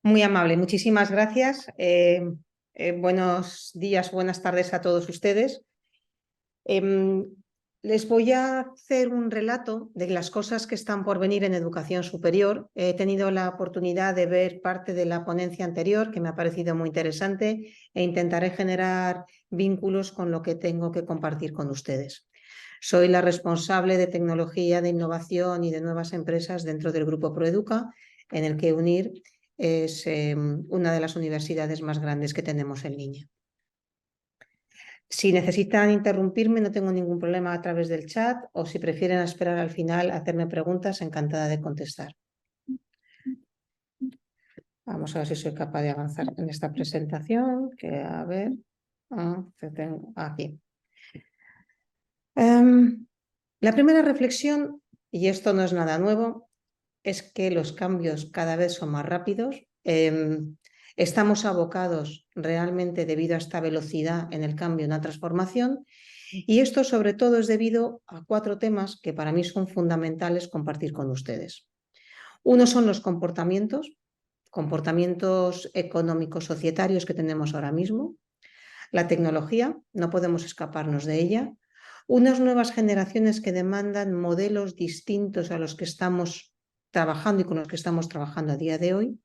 Muy amable, muchísimas gracias. Buenos días, buenas tardes a todos ustedes. Les voy a hacer un relato de las cosas que están por venir en educación superior. He tenido la oportunidad de ver parte de la ponencia anterior, que me ha parecido muy interesante, e intentaré generar vínculos con lo que tengo que compartir con ustedes. Soy la responsable de tecnología, de innovación y de nuevas empresas dentro del Grupo Proeduca, en el que UNIR es una de las universidades más grandes que tenemos en línea. Si necesitan interrumpirme, no tengo ningún problema a través del chat, o si prefieren esperar al final a hacerme preguntas, encantada de contestar. Vamos a ver si soy capaz de avanzar en esta presentación, que a ver, tengo aquí. La primera reflexión, y esto no es nada nuevo, es que los cambios cada vez son más rápidos. Estamos abocados realmente debido a esta velocidad en el cambio, en la transformación, y esto sobre todo es debido a 4 temas que para mí son fundamentales compartir con ustedes. Uno son los comportamientos económicos societarios que tenemos ahora mismo, la tecnología, no podemos escaparnos de ella, unas nuevas generaciones que demandan modelos distintos a los que estamos trabajando y con los que estamos trabajando a día de hoy,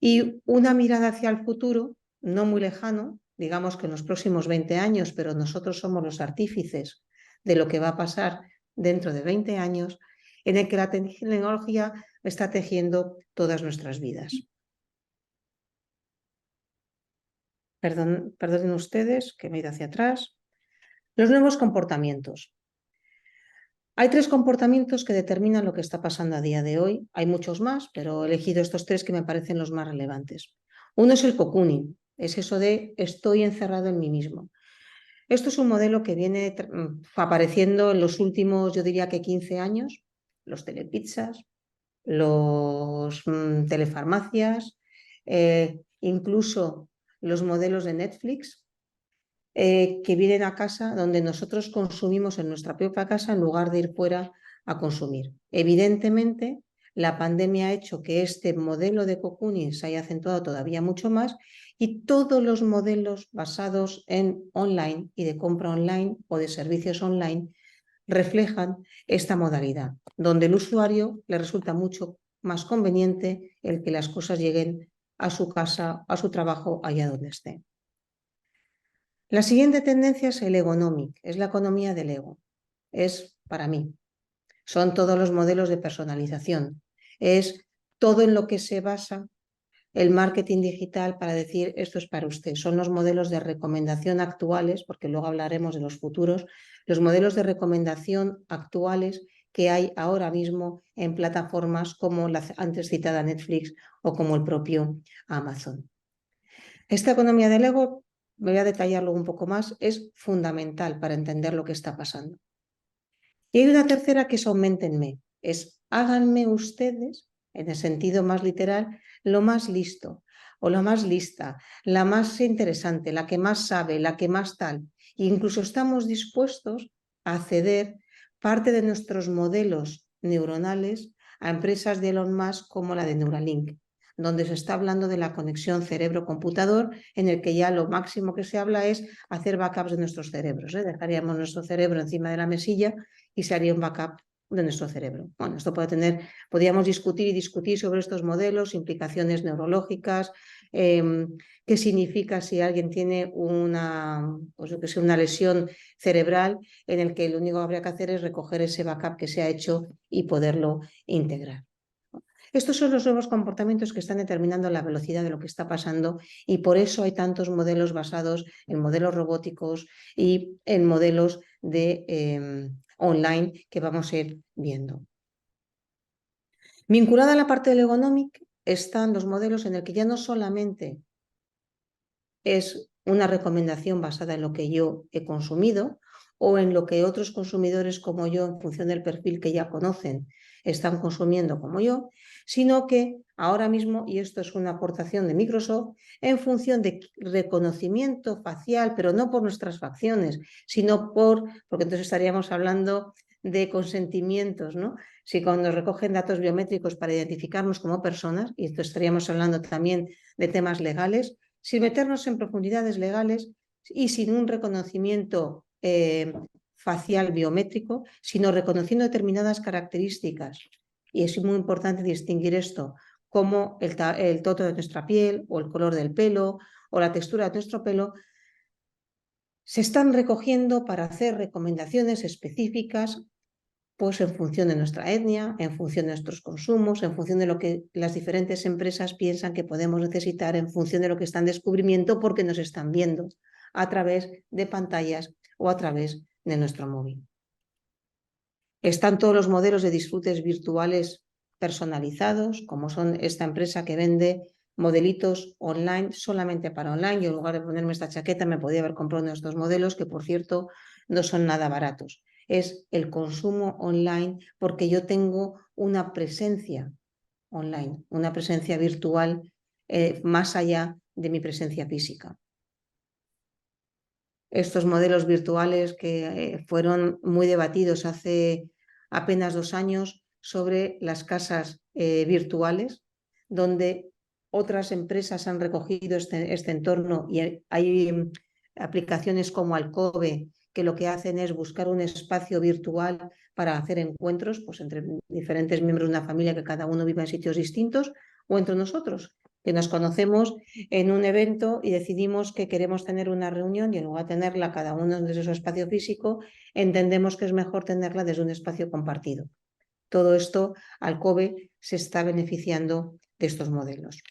y una mirada hacia el futuro, no muy lejano, digamos que en los próximos 20 años, pero nosotros somos los artífices de lo que va a pasar dentro de 20 años, en el que la tecnología está tejiendo todas nuestras vidas. Perdonen ustedes que me he ido hacia atrás. Los nuevos comportamientos. Hay 3 comportamientos que determinan lo que está pasando a día de hoy. Hay muchos más, pero he elegido estos 3 que me parecen los más relevantes. Uno es el cocooning, es eso de estoy encerrado en mí mismo. Esto es un modelo que viene apareciendo en los últimos, yo diría que 15 años. Los telepizzas, los telefarmacias, incluso los modelos de Netflix, que vienen a casa donde nosotros consumimos en nuestra propia casa en lugar de ir fuera a consumir. Evidentemente, la pandemia ha hecho que este modelo de cocooning se haya acentuado todavía mucho más, y todos los modelos basados en online y de compra online o de servicios online reflejan esta modalidad, donde el usuario le resulta mucho más conveniente el que las cosas lleguen a su casa, a su trabajo, allá donde esté. La siguiente tendencia es el egonomic, es la economía del ego. Es para mí. Son todos los modelos de personalización. Es todo en lo que se basa el marketing digital para decir esto es para usted. Son los modelos de recomendación actuales, porque luego hablaremos de los futuros, los modelos de recomendación actuales que hay ahora mismo en plataformas como la antes citada Netflix o como el propio Amazon. Esta economía del ego, me voy a detallarlo un poco más, es fundamental para entender lo que está pasando. Y hay una tercera que es aumentenme, es háganme ustedes, en el sentido más literal, lo más listo o la más lista, la más interesante, la que más sabe, la que más tal. E incluso estamos dispuestos a ceder parte de nuestros modelos neuronales a empresas de Elon Musk como la de Neuralink, donde se está hablando de la conexión cerebro-computador, en el que ya lo máximo que se habla es hacer backups de nuestros cerebros. Dejaríamos nuestro cerebro encima de la mesilla y se haría un backup de nuestro cerebro. Bueno, esto podríamos discutir y discutir sobre estos modelos, implicaciones neurológicas, qué significa si alguien tiene una lesión cerebral, en el que lo único que habría que hacer es recoger ese backup que se ha hecho y poderlo integrar. Estos son los nuevos comportamientos que están determinando la velocidad de lo que está pasando, y por eso hay tantos modelos basados en modelos robóticos y en modelos de online que vamos a ir viendo. Vinculada a la parte del economic están los modelos en el que ya no solamente es una recomendación basada en lo que yo he consumido o en lo que otros consumidores como yo, en función del perfil que ya conocen, están consumiendo como yo, sino que ahora mismo, y esto es una aportación de Microsoft, en función de reconocimiento facial, pero no por nuestras facciones, sino porque entonces estaríamos hablando de consentimientos, ¿no? Si cuando recogen datos biométricos para identificarnos como personas, y esto estaríamos hablando también de temas legales, sin meternos en profundidades legales y sin un reconocimiento facial biométrico, sino reconociendo determinadas características. Y es muy importante distinguir esto, como el tono de nuestra piel o el color del pelo o la textura de nuestro pelo, se están recogiendo para hacer recomendaciones específicas, pues en función de nuestra etnia, en función de nuestros consumos, en función de lo que las diferentes empresas piensan que podemos necesitar, en función de lo que están descubrimiento, porque nos están viendo a través de pantallas o a través de nuestro móvil. Están todos los modelos de disfrutes virtuales personalizados, como son esta empresa que vende modelitos online solamente para online. Yo en lugar de ponerme esta chaqueta me podía haber comprado uno de estos modelos que, por cierto, no son nada baratos. Es el consumo online porque yo tengo una presencia online, una presencia virtual más allá de mi presencia física. Estos modelos virtuales que fueron muy debatidos hace apenas 2 años sobre las casas virtuales, donde otras empresas han recogido este entorno y hay aplicaciones como Alcove que lo que hacen es buscar un espacio virtual para hacer encuentros pues, entre diferentes miembros de una familia que cada uno vive en sitios distintos o entre nosotros, que nos conocemos en un evento y decidimos que queremos tener una reunión y en lugar de tenerla cada uno desde su espacio físico, entendemos que es mejor tenerla desde un espacio compartido. Todo esto, Alcove se está beneficiando de estos modelos.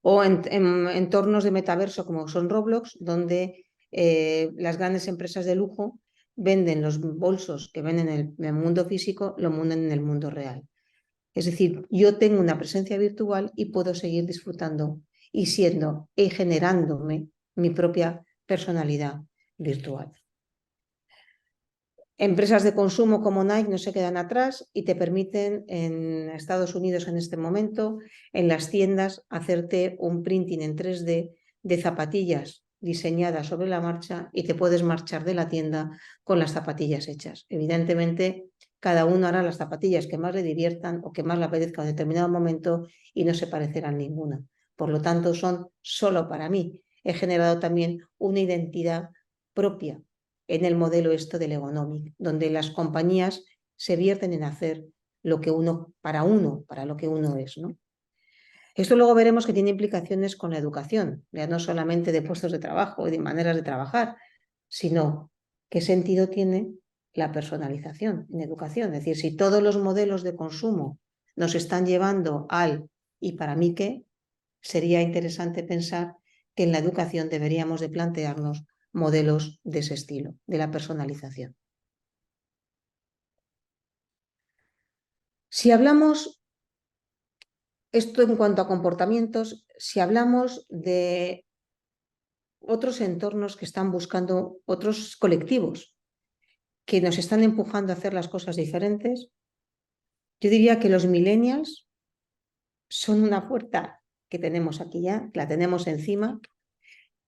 O en entornos de metaverso como son Roblox, donde las grandes empresas de lujo venden los bolsos que venden en el mundo físico, lo venden en el mundo real. Es decir, yo tengo una presencia virtual y puedo seguir disfrutando y siendo y generándome mi propia personalidad virtual. Empresas de consumo como Nike no se quedan atrás y te permiten en Estados Unidos en este momento, en las tiendas, hacerte un printing en 3D de zapatillas diseñadas sobre la marcha y te puedes marchar de la tienda con las zapatillas hechas. Evidentemente, cada uno hará las zapatillas que más le diviertan o que más le apetezca en determinado momento y no se parecerán ninguna. Por lo tanto, son solo para mí. He generado también una identidad propia en el modelo esto del Egonomic, donde las compañías se vierten en hacer lo que uno, para lo que uno es, ¿no? Esto luego veremos que tiene implicaciones con la educación, ya no solamente de puestos de trabajo y de maneras de trabajar, sino qué sentido tiene la personalización en educación. Es decir, si todos los modelos de consumo nos están llevando al ¿y para mí qué? Sería interesante pensar que en la educación deberíamos de plantearnos modelos de ese estilo, de la personalización. Si hablamos, esto en cuanto a comportamientos, si hablamos de otros entornos que están buscando, otros colectivos que nos están empujando a hacer las cosas diferentes, yo diría que los millennials son una puerta que tenemos aquí ya, que la tenemos encima,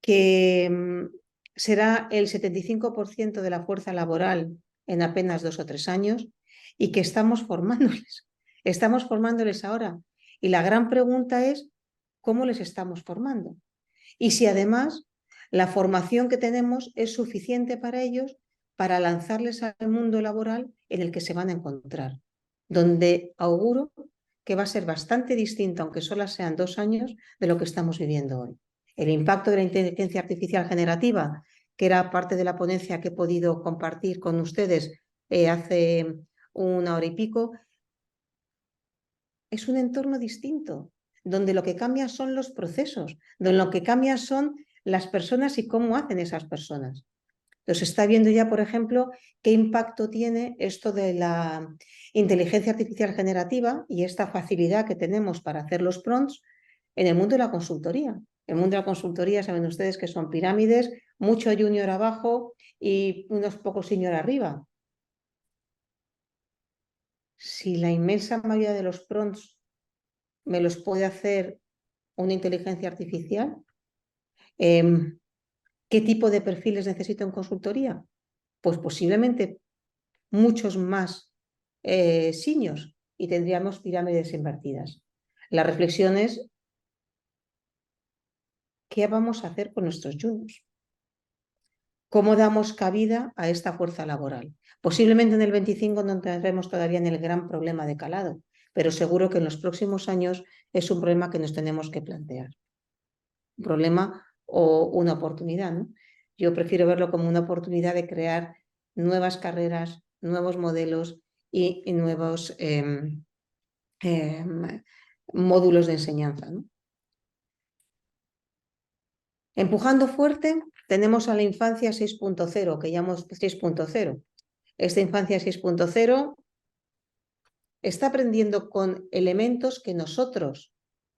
que será el 75% de la fuerza laboral en apenas 2 o 3 años y que estamos formándoles ahora. Y la gran pregunta es, ¿cómo les estamos formando? Y si además la formación que tenemos es suficiente para ellos para lanzarles al mundo laboral en el que se van a encontrar, donde auguro que va a ser bastante distinto, aunque solo sean 2 años, de lo que estamos viviendo hoy. El impacto de la inteligencia artificial generativa, que era parte de la ponencia que he podido compartir con ustedes hace 1 hora y pico, es un entorno distinto, donde lo que cambia son los procesos, donde lo que cambia son las personas y cómo hacen esas personas. Entonces, está viendo ya, por ejemplo, qué impacto tiene esto de la inteligencia artificial generativa y esta facilidad que tenemos para hacer los prompts en el mundo de la consultoría. El mundo de la consultoría, saben ustedes que son pirámides, mucho junior abajo y unos pocos senior arriba. Si la inmensa mayoría de los prompts me los puede hacer una inteligencia artificial, ¿qué tipo de perfiles necesito en consultoría? Pues posiblemente muchos más seniors y tendríamos pirámides invertidas. La reflexión es, ¿qué vamos a hacer con nuestros juniors? ¿Cómo damos cabida a esta fuerza laboral? Posiblemente en el 25 no tendremos todavía en el gran problema de calado, pero seguro que en los próximos años es un problema que nos tenemos que plantear. Un problema o una oportunidad, ¿no? Yo prefiero verlo como una oportunidad de crear nuevas carreras, nuevos modelos y nuevos módulos de enseñanza, ¿no? Empujando fuerte, tenemos a la infancia 6.0, que llamamos 6.0. Esta infancia 6.0 está aprendiendo con elementos que nosotros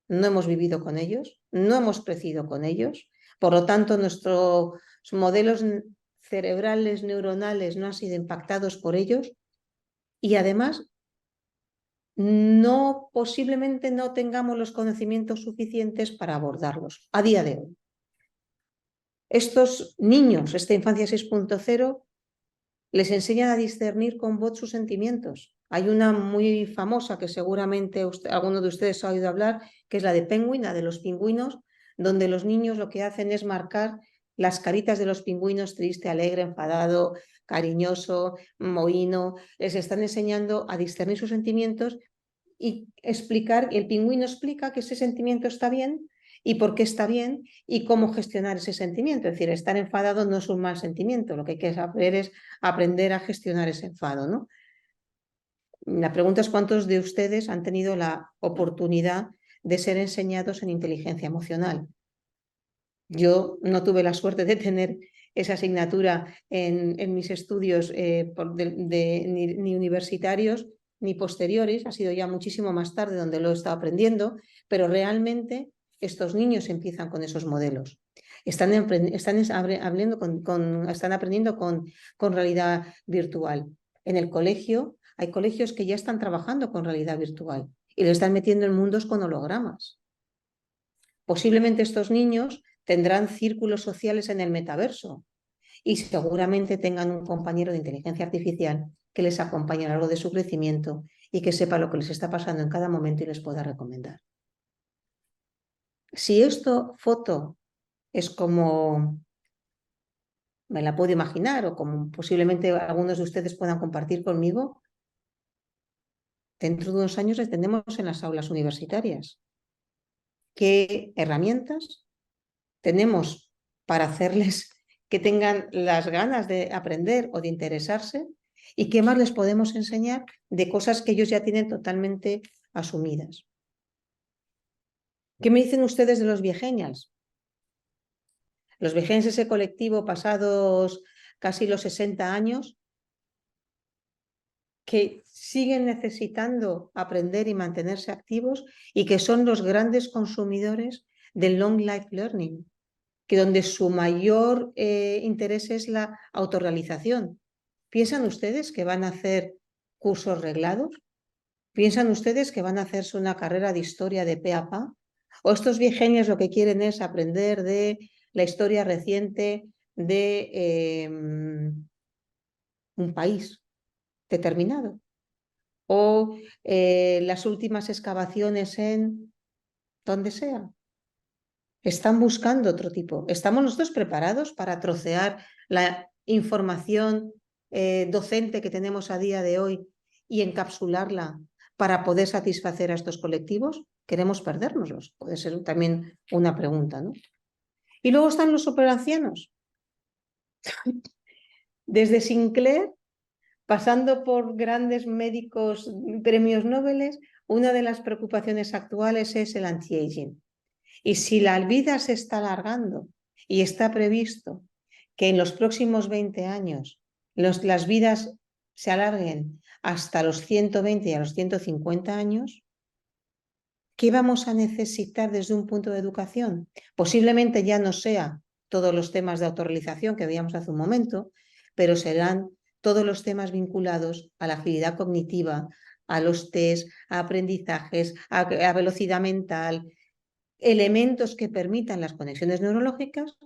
no hemos vivido con ellos, no hemos crecido con ellos, por lo tanto nuestros modelos cerebrales, neuronales no han sido impactados por ellos y además posiblemente no tengamos los conocimientos suficientes para abordarlos a día de hoy. Estos niños, esta infancia 6.0, les enseñan a discernir con voz sus sentimientos. Hay una muy famosa que seguramente alguno de ustedes ha oído hablar, que es la de Penguin, la de los pingüinos, donde los niños lo que hacen es marcar las caritas de los pingüinos, triste, alegre, enfadado, cariñoso, mohíno. Les están enseñando a discernir sus sentimientos y explicar, el pingüino explica que ese sentimiento está bien y por qué está bien y cómo gestionar ese sentimiento. Es decir, estar enfadado no es un mal sentimiento, lo que hay que saber es aprender a gestionar ese enfado, ¿no? La pregunta es cuántos de ustedes han tenido la oportunidad de ser enseñados en inteligencia emocional. Yo no tuve la suerte de tener esa asignatura en mis estudios ni universitarios ni posteriores, ha sido ya muchísimo más tarde donde lo he estado aprendiendo, pero realmente estos niños empiezan con esos modelos. Están aprendiendo con realidad virtual. En el colegio hay colegios que ya están trabajando con realidad virtual y lo están metiendo en mundos con hologramas. Posiblemente estos niños tendrán círculos sociales en el metaverso y seguramente tengan un compañero de inteligencia artificial que les acompañe a lo largo de su crecimiento y que sepa lo que les está pasando en cada momento y les pueda recomendar. Si esta foto es como me la puedo imaginar o como posiblemente algunos de ustedes puedan compartir conmigo, dentro de unos años les tendremos en las aulas universitarias. ¿Qué herramientas tenemos para hacerles que tengan las ganas de aprender o de interesarse? ¿Y qué más les podemos enseñar de cosas que ellos ya tienen totalmente asumidas? ¿Qué me dicen ustedes de los viegenials? Los viegenials, ese colectivo pasados casi los 60 años, que siguen necesitando aprender y mantenerse activos y que son los grandes consumidores del long life learning, que donde su mayor interés es la autorrealización. ¿Piensan ustedes que van a hacer cursos reglados? ¿Piensan ustedes que van a hacerse una carrera de historia de pe a pa? ¿O estos viegenios lo que quieren es aprender de la historia reciente de un país determinado? ¿O las últimas excavaciones en donde sea? Están buscando otro tipo. ¿Estamos nosotros preparados para trocear la información docente que tenemos a día de hoy y encapsularla para poder satisfacer a estos colectivos? ¿Queremos perdérnoslos? Puede ser también una pregunta, ¿no? Y luego están los superancianos. Desde Sinclair, pasando por grandes médicos, premios Nobel, una de las preocupaciones actuales es el anti-aging. Y si la vida se está alargando y está previsto que en los próximos 20 años las vidas se alarguen hasta los 120 y a los 150 años, ¿qué vamos a necesitar desde un punto de educación? Posiblemente ya no sea todos los temas de autorrealización que veíamos hace un momento, pero serán todos los temas vinculados a la agilidad cognitiva, a los test, a aprendizajes, a velocidad mental, elementos que permitan las conexiones neurológicas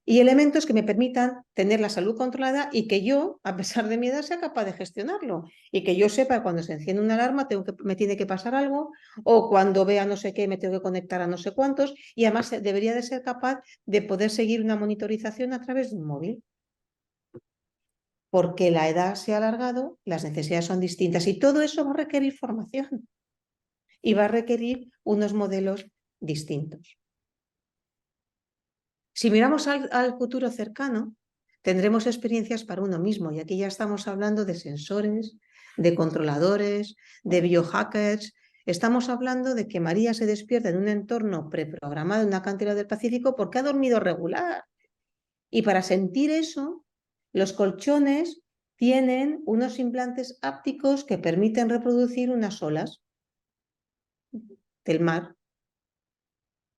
y elementos que me permitan tener la salud controlada y que yo, a pesar de mi edad, sea capaz de gestionarlo y que yo sepa cuando se enciende una alarma me tiene que pasar algo o cuando vea no sé qué me tengo que conectar a no sé cuántos y además debería de ser capaz de poder seguir una monitorización a través de un móvil. Porque la edad se ha alargado, las necesidades son distintas y todo eso va a requerir formación y va a requerir unos modelos distintos. Si miramos al futuro cercano, tendremos experiencias para uno mismo y aquí ya estamos hablando de sensores, de controladores, de biohackers. Estamos hablando de que María se despierta en un entorno preprogramado en una acantilado del Pacífico porque ha dormido regular. Y para sentir eso, los colchones tienen unos implantes ápticos que permiten reproducir unas olas del mar.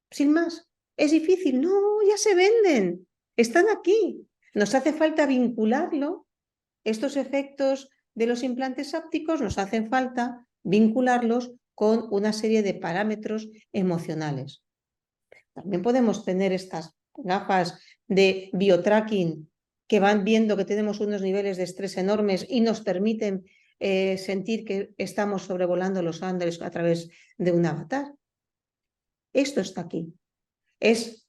Sin más. ¿Es difícil? No, ya se venden. Están aquí. Nos hace falta vincularlo. Estos efectos de los implantes ápticos nos hacen falta vincularlos con una serie de parámetros emocionales. También podemos tener estas gafas de biotracking que van viendo que tenemos unos niveles de estrés enormes y nos permiten sentir que estamos sobrevolando los Andes a través de un avatar. Esto está aquí. Es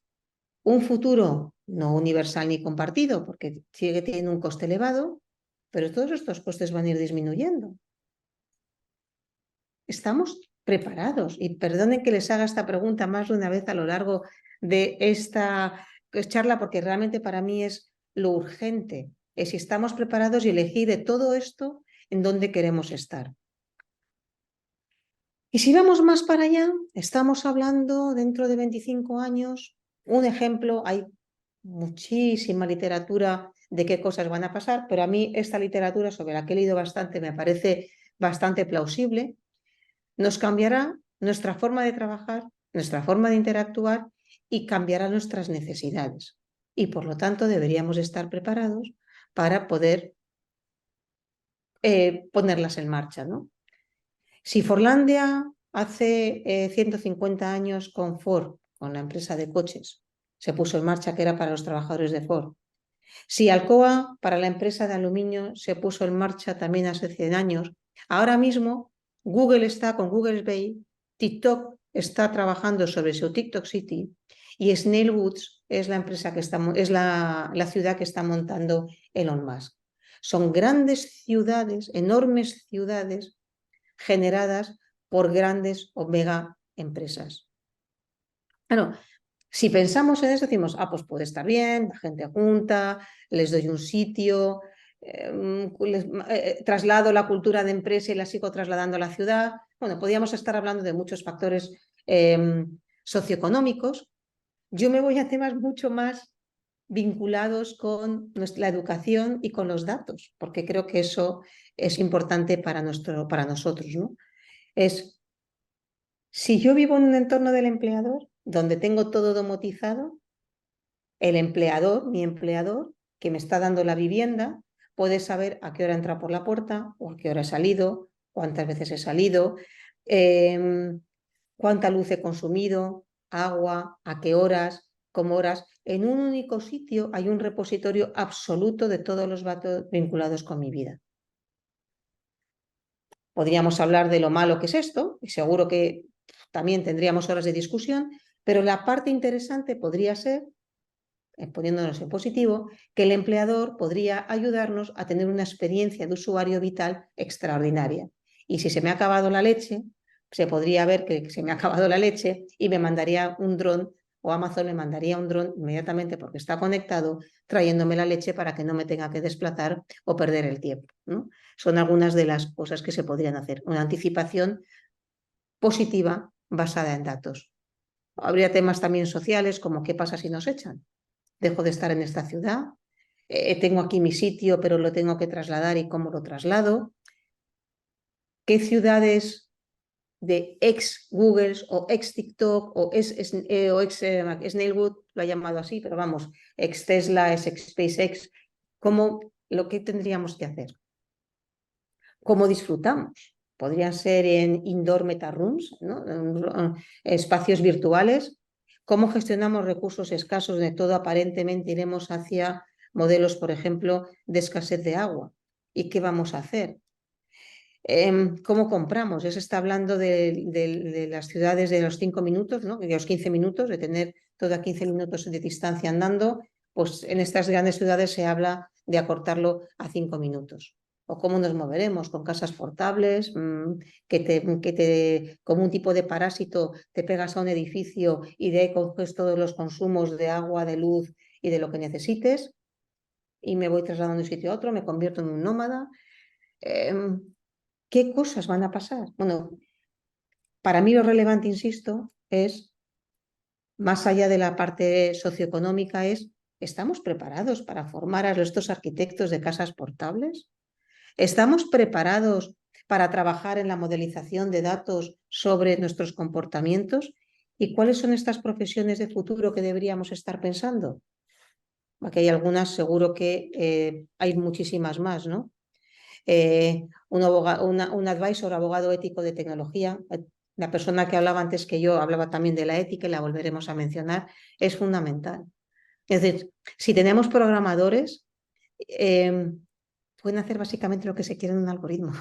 un futuro no universal ni compartido, porque sigue teniendo un coste elevado, pero todos estos costes van a ir disminuyendo. Estamos preparados. Y perdonen que les haga esta pregunta más de una vez a lo largo de esta charla, porque realmente para mí es lo urgente, es si estamos preparados y elegir de todo esto en dónde queremos estar. Y si vamos más para allá, estamos hablando dentro de 25 años, un ejemplo, hay muchísima literatura de qué cosas van a pasar, pero a mí esta literatura sobre la que he leído bastante me parece bastante plausible. Nos cambiará nuestra forma de trabajar, nuestra forma de interactuar y cambiará nuestras necesidades. Y por lo tanto deberíamos estar preparados para poder ponerlas en marcha, ¿no? Si Forlandia hace 150 años con Ford, con la empresa de coches, se puso en marcha que era para los trabajadores de Ford. Si Alcoa para la empresa de aluminio se puso en marcha también hace 100 años, ahora mismo Google está con Google Bay, TikTok está trabajando sobre su TikTok City y Snailwoods es la empresa que está, es la ciudad que está montando Elon Musk. Son grandes ciudades, enormes ciudades generadas por grandes o mega empresas. Claro, si pensamos en eso, decimos, pues puede estar bien, la gente junta, les doy un sitio, traslado la cultura de empresa y la sigo trasladando a la ciudad. Bueno, podríamos estar hablando de muchos factores socioeconómicos. Yo me voy a temas mucho más vinculados con la educación y con los datos, porque creo que eso es importante para nosotros, ¿no? Es, si yo vivo en un entorno del empleador, donde tengo todo domotizado, el empleador, mi empleador, que me está dando la vivienda, puede saber a qué hora entra por la puerta o a qué hora he salido, cuántas veces he salido, cuánta luz he consumido, agua, a qué horas, cómo horas. En un único sitio hay un repositorio absoluto de todos los datos vinculados con mi vida. Podríamos hablar de lo malo que es esto, y seguro que también tendríamos horas de discusión, pero la parte interesante podría ser, poniéndonos en positivo, que el empleador podría ayudarnos a tener una experiencia de usuario vital extraordinaria. Y si se me ha acabado la leche, se podría ver que se me ha acabado la leche y me mandaría un dron, o Amazon me mandaría un dron inmediatamente porque está conectado, trayéndome la leche para que no me tenga que desplazar o perder el tiempo, ¿no? Son algunas de las cosas que se podrían hacer. Una anticipación positiva basada en datos. Habría temas también sociales como qué pasa si nos echan. Dejo de estar en esta ciudad, tengo aquí mi sitio pero lo tengo que trasladar y cómo lo traslado. ¿Qué ciudades de ex Google o ex TikTok o ex Snailwood, lo ha llamado así, pero vamos, ex Tesla, ex SpaceX, lo que tendríamos que hacer? ¿Cómo disfrutamos? Podrían ser en indoor meta rooms, ¿no? Espacios virtuales. ¿Cómo gestionamos recursos escasos de todo? Aparentemente iremos hacia modelos, por ejemplo, de escasez de agua. ¿Y qué vamos a hacer? ¿Cómo compramos? Ya se está hablando de las ciudades de los 5 minutos, ¿no? De los 15 minutos, de tener todo a 15 minutos de distancia andando. Pues en estas grandes ciudades se habla de acortarlo a 5 minutos. ¿O cómo nos moveremos? Con casas portables, como un tipo de parásito te pegas a un edificio y de ahí coges todos los consumos de agua, de luz y de lo que necesites y me voy trasladando de un sitio a otro, me convierto en un nómada. ¿Qué cosas van a pasar? Bueno, para mí lo relevante, insisto, es, más allá de la parte socioeconómica, ¿estamos preparados para formar a estos arquitectos de casas portables? ¿Estamos preparados para trabajar en la modelización de datos sobre nuestros comportamientos? ¿Y cuáles son estas profesiones de futuro que deberíamos estar pensando? Aquí hay algunas, seguro que hay muchísimas más, ¿no? Un advisor, abogado ético de tecnología, la persona que hablaba antes que yo hablaba también de la ética y la volveremos a mencionar, es fundamental. Es decir, si tenemos programadores, pueden hacer básicamente lo que se quiere en un algoritmo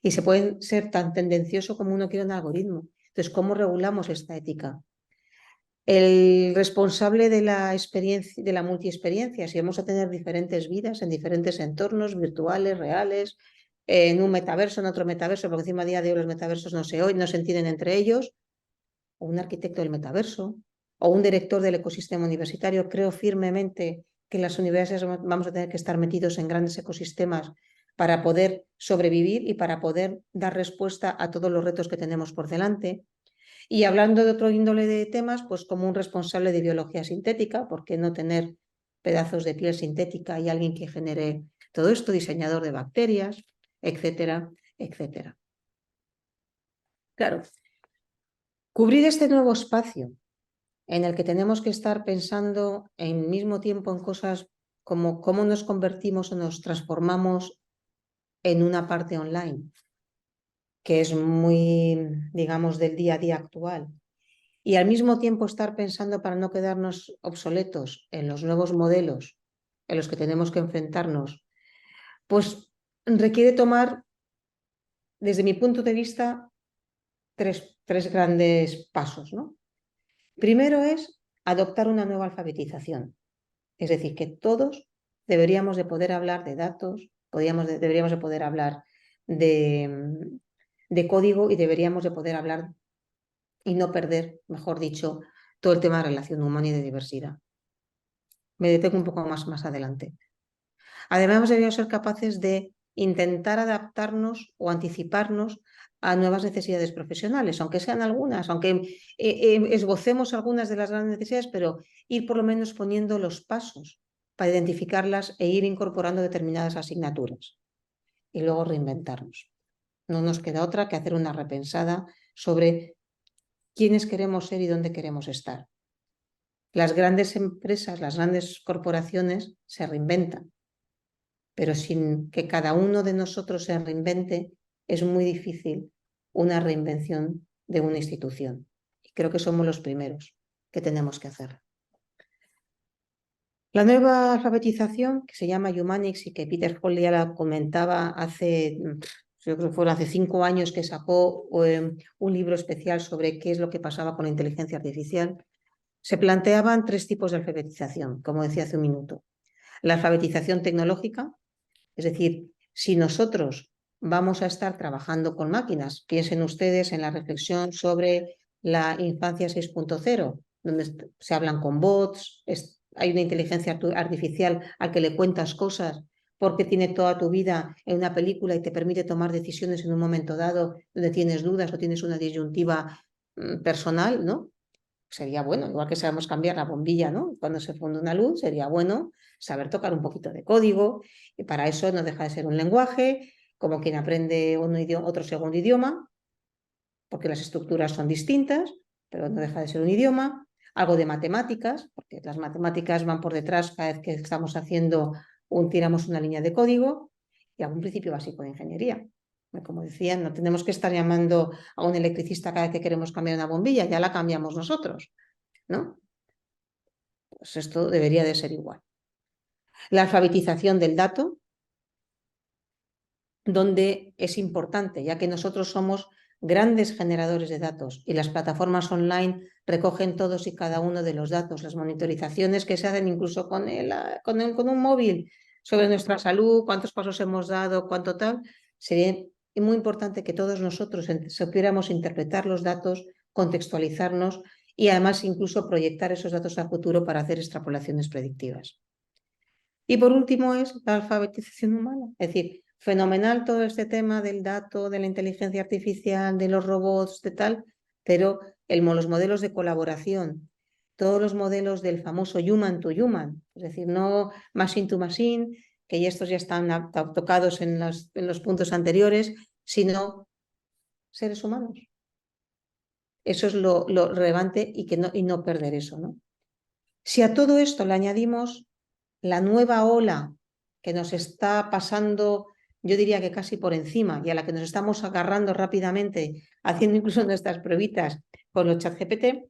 y se pueden ser tan tendencioso como uno quiere un algoritmo. Entonces, ¿cómo regulamos esta ética? El responsable de la experiencia, de la multiexperiencia, si vamos a tener diferentes vidas en diferentes entornos virtuales, reales, en un metaverso, en otro metaverso, porque encima a día de hoy los metaversos no se oyen, no se entienden entre ellos, o un arquitecto del metaverso, o un director del ecosistema universitario. Creo firmemente que las universidades vamos a tener que estar metidos en grandes ecosistemas para poder sobrevivir y para poder dar respuesta a todos los retos que tenemos por delante. Y hablando de otro índole de temas, pues como un responsable de biología sintética, ¿por qué no tener pedazos de piel sintética y alguien que genere todo esto, diseñador de bacterias, etcétera, etcétera? Claro, cubrir este nuevo espacio en el que tenemos que estar pensando al mismo tiempo en cosas como cómo nos convertimos o nos transformamos en una parte online, que es muy, digamos, del día a día actual. Y al mismo tiempo estar pensando para no quedarnos obsoletos en los nuevos modelos en los que tenemos que enfrentarnos, pues requiere tomar, desde mi punto de vista, tres grandes pasos, ¿no? Primero es adoptar una nueva alfabetización, es decir, que todos deberíamos de poder hablar de datos, deberíamos de poder hablar de código y deberíamos de poder hablar y no perder, mejor dicho, todo el tema de relación humana y de diversidad. Me detengo un poco más adelante. Además, deberíamos ser capaces de intentar adaptarnos o anticiparnos a nuevas necesidades profesionales, aunque sean algunas, aunque esbocemos algunas de las grandes necesidades, pero ir por lo menos poniendo los pasos para identificarlas e ir incorporando determinadas asignaturas y luego reinventarnos. No nos queda otra que hacer una repensada sobre quiénes queremos ser y dónde queremos estar. Las grandes empresas, las grandes corporaciones se reinventan, pero sin que cada uno de nosotros se reinvente, es muy difícil una reinvención de una institución. Y creo que somos los primeros que tenemos que hacer. La nueva alfabetización, que se llama Humanics y que Peter Hall ya la comentaba yo creo que fue hace 5 años que sacó un libro especial sobre qué es lo que pasaba con la inteligencia artificial, se planteaban 3 tipos de alfabetización, como decía hace un minuto. La alfabetización tecnológica, es decir, si nosotros vamos a estar trabajando con máquinas, piensen ustedes en la reflexión sobre la infancia 6.0, donde se hablan con bots, hay una inteligencia artificial al que le cuentas cosas porque tiene toda tu vida en una película y te permite tomar decisiones en un momento dado donde tienes dudas o tienes una disyuntiva personal, ¿no? Sería bueno, igual que sabemos cambiar la bombilla, ¿no? Cuando se funde una luz, sería bueno saber tocar un poquito de código, y para eso no deja de ser un lenguaje, como quien aprende otro segundo idioma, porque las estructuras son distintas, pero no deja de ser un idioma, algo de matemáticas, porque las matemáticas van por detrás cada vez que estamos tiramos una línea de código, y algún principio básico de ingeniería. Como decía, no tenemos que estar llamando a un electricista cada vez que queremos cambiar una bombilla, ya la cambiamos nosotros. ¿no? Pues esto debería de ser igual. La alfabetización del dato, donde es importante, ya que nosotros somos grandes generadores de datos y las plataformas online recogen todos y cada uno de los datos, las monitorizaciones que se hacen incluso con un móvil sobre nuestra salud, cuántos pasos hemos dado, cuánto tal, sería muy importante que todos nosotros supiéramos interpretar los datos, contextualizarnos y además incluso proyectar esos datos a futuro para hacer extrapolaciones predictivas. Y por último es la alfabetización humana, es decir, fenomenal todo este tema del dato, de la inteligencia artificial, de los robots, de tal, pero los modelos de colaboración, todos los modelos del famoso human to human, es decir, no machine to machine, que ya estos ya están tocados en los puntos anteriores, sino seres humanos. Eso es lo relevante y no perder eso, ¿no? Si a todo esto le añadimos la nueva ola que nos está pasando, yo diría que casi por encima y a la que nos estamos agarrando rápidamente, haciendo incluso nuestras pruebitas con los ChatGPT,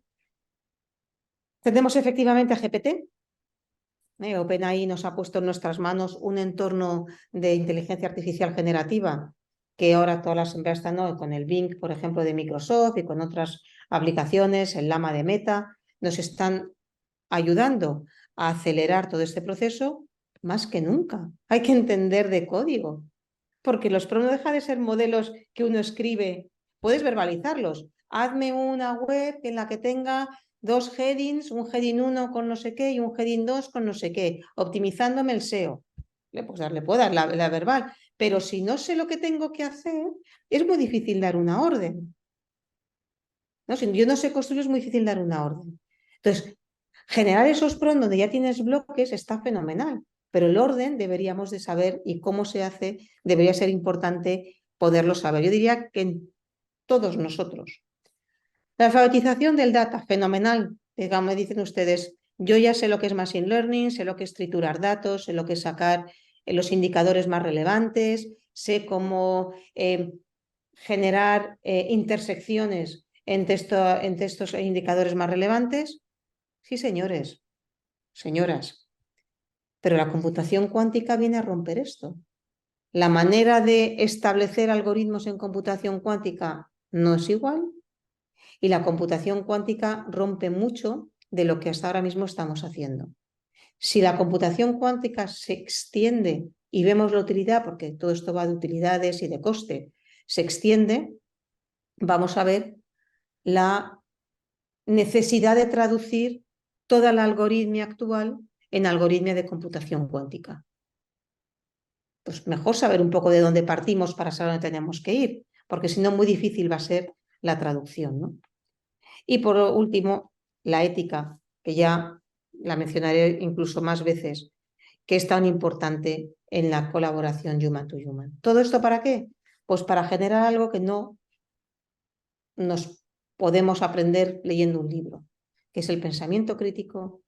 tenemos efectivamente a GPT. OpenAI nos ha puesto en nuestras manos un entorno de inteligencia artificial generativa que ahora todas las empresas están, ¿no?, con el Bing, por ejemplo, de Microsoft y con otras aplicaciones, el Llama de Meta, nos están ayudando a acelerar todo este proceso más que nunca. Hay que entender de código, porque los PRO no dejan de ser modelos que uno escribe, puedes verbalizarlos. Hazme una web en la que tenga 2 headings, un heading 1 con no sé qué y un heading 2 con no sé qué, optimizándome el SEO. Le puedo dar la verbal, pero si no sé lo que tengo que hacer, es muy difícil dar una orden. ¿No? Si yo no sé construir, es muy difícil dar una orden. Entonces, generar esos PRON donde ya tienes bloques está fenomenal, pero el orden deberíamos de saber y cómo se hace, debería ser importante poderlo saber. Yo diría que en todos nosotros. La alfabetización del data, fenomenal. Digamos, me dicen ustedes, yo ya sé lo que es machine learning, sé lo que es triturar datos, sé lo que es sacar los indicadores más relevantes, sé cómo generar intersecciones entre estos indicadores más relevantes. Sí, señores, señoras, pero la computación cuántica viene a romper esto. La manera de establecer algoritmos en computación cuántica no es igual y la computación cuántica rompe mucho de lo que hasta ahora mismo estamos haciendo. Si la computación cuántica se extiende y vemos la utilidad, porque todo esto va de utilidades y de coste, se extiende, vamos a ver la necesidad de traducir toda la algoritmia actual en algoritmia de computación cuántica. Pues mejor saber un poco de dónde partimos para saber dónde tenemos que ir, porque si no, muy difícil va a ser la traducción, ¿no? Y por último, la ética, que ya la mencionaré incluso más veces, que es tan importante en la colaboración human to human. ¿Todo esto para qué? Pues para generar algo que no nos podemos aprender leyendo un libro, que es el pensamiento crítico,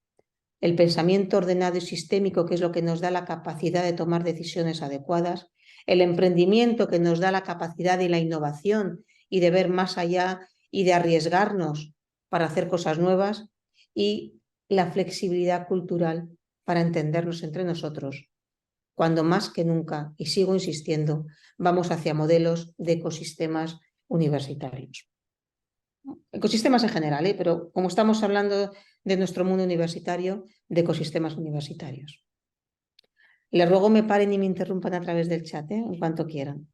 el pensamiento ordenado y sistémico, que es lo que nos da la capacidad de tomar decisiones adecuadas, el emprendimiento, que nos da la capacidad de la innovación y de ver más allá y de arriesgarnos para hacer cosas nuevas, y la flexibilidad cultural para entendernos entre nosotros, cuando más que nunca, y sigo insistiendo, vamos hacia modelos de ecosistemas universitarios. Ecosistemas en general, pero como estamos hablando de nuestro mundo universitario, de ecosistemas universitarios. Les ruego me paren y me interrumpan a través del chat, en cuanto quieran.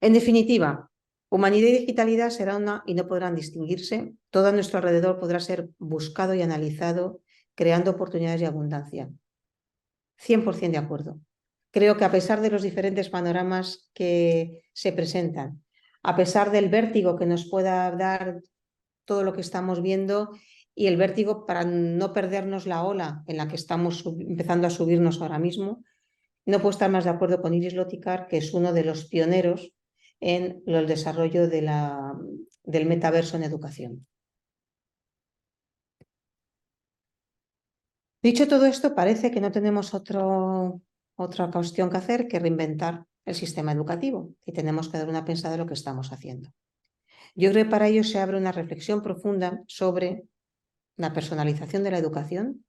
En definitiva, humanidad y digitalidad será una y no podrán distinguirse. Todo a nuestro alrededor podrá ser buscado y analizado, creando oportunidades de abundancia. 100% de acuerdo. Creo que a pesar de los diferentes panoramas que se presentan, a pesar del vértigo que nos pueda dar todo lo que estamos viendo y el vértigo para no perdernos la ola en la que estamos empezando a subirnos ahora mismo, no puedo estar más de acuerdo con Iris Lottikar, que es uno de los pioneros en el desarrollo del metaverso en educación. Dicho todo esto, parece que no tenemos otra cuestión que hacer que reinventar el sistema educativo y tenemos que dar una pensada de lo que estamos haciendo. Yo creo que para ello se abre una reflexión profunda sobre la personalización de la educación,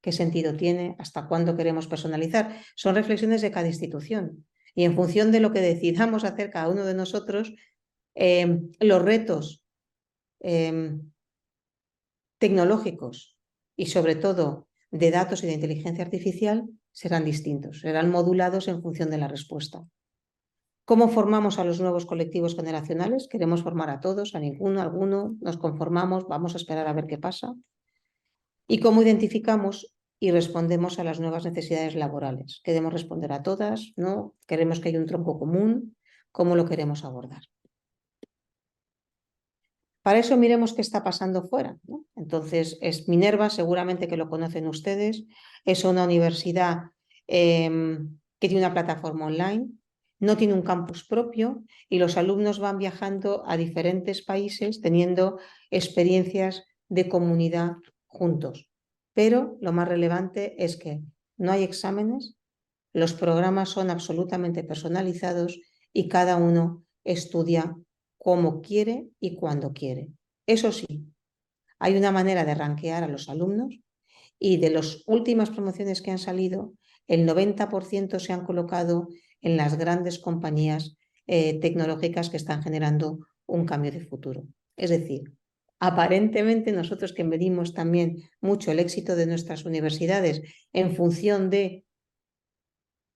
qué sentido tiene, hasta cuándo queremos personalizar. Son reflexiones de cada institución y en función de lo que decidamos hacer cada uno de nosotros, los retos tecnológicos y sobre todo de datos y de inteligencia artificial serán distintos, serán modulados en función de la respuesta. ¿Cómo formamos a los nuevos colectivos generacionales? ¿Queremos formar a todos, a ninguno, a alguno? ¿Nos conformamos? ¿Vamos a esperar a ver qué pasa? ¿Y cómo identificamos y respondemos a las nuevas necesidades laborales? ¿Queremos responder a todas? ¿No? ¿Queremos que haya un tronco común? ¿Cómo lo queremos abordar? Para eso miremos qué está pasando fuera, ¿no? Entonces, es Minerva, seguramente que lo conocen ustedes, es una universidad que tiene una plataforma online, no tiene un campus propio y los alumnos van viajando a diferentes países teniendo experiencias de comunidad juntos. Pero lo más relevante es que no hay exámenes, los programas son absolutamente personalizados y cada uno estudia como quiere y cuando quiere. Eso sí, hay una manera de rankear a los alumnos y de las últimas promociones que han salido, el 90% se han colocado en las grandes compañías tecnológicas que están generando un cambio de futuro. Es decir, aparentemente nosotros que medimos también mucho el éxito de nuestras universidades en función de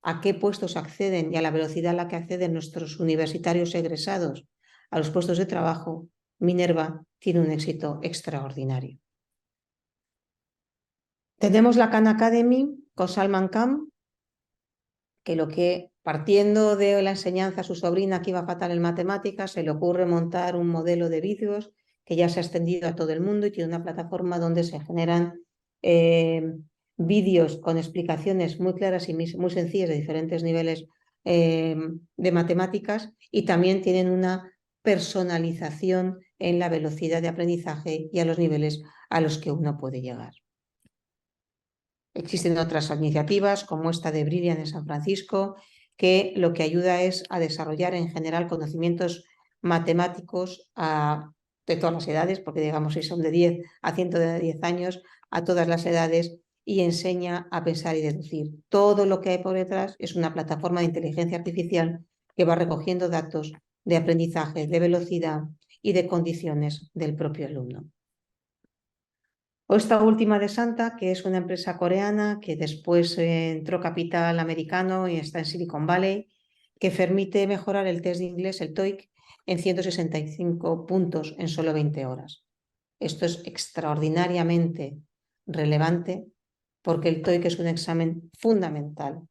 a qué puestos acceden y a la velocidad a la que acceden nuestros universitarios egresados a los puestos de trabajo, Minerva tiene un éxito extraordinario. Tenemos la Khan Academy con Salman Khan, que partiendo de la enseñanza a su sobrina que iba fatal en matemáticas, se le ocurre montar un modelo de vídeos que ya se ha extendido a todo el mundo y tiene una plataforma donde se generan vídeos con explicaciones muy claras y muy sencillas de diferentes niveles de matemáticas y también tienen una personalización en la velocidad de aprendizaje y a los niveles a los que uno puede llegar. Existen otras iniciativas como esta de Brilliant en San Francisco, que lo que ayuda es a desarrollar en general conocimientos matemáticos de todas las edades, porque digamos si son de 10 a 110 años, a todas las edades, y enseña a pensar y deducir. Todo lo que hay por detrás es una plataforma de inteligencia artificial que va recogiendo datos de aprendizaje, de velocidad y de condiciones del propio alumno. O esta última de Santa, que es una empresa coreana que después entró capital americano y está en Silicon Valley, que permite mejorar el test de inglés, el TOEIC, en 165 puntos en solo 20 horas. Esto es extraordinariamente relevante porque el TOEIC es un examen fundamental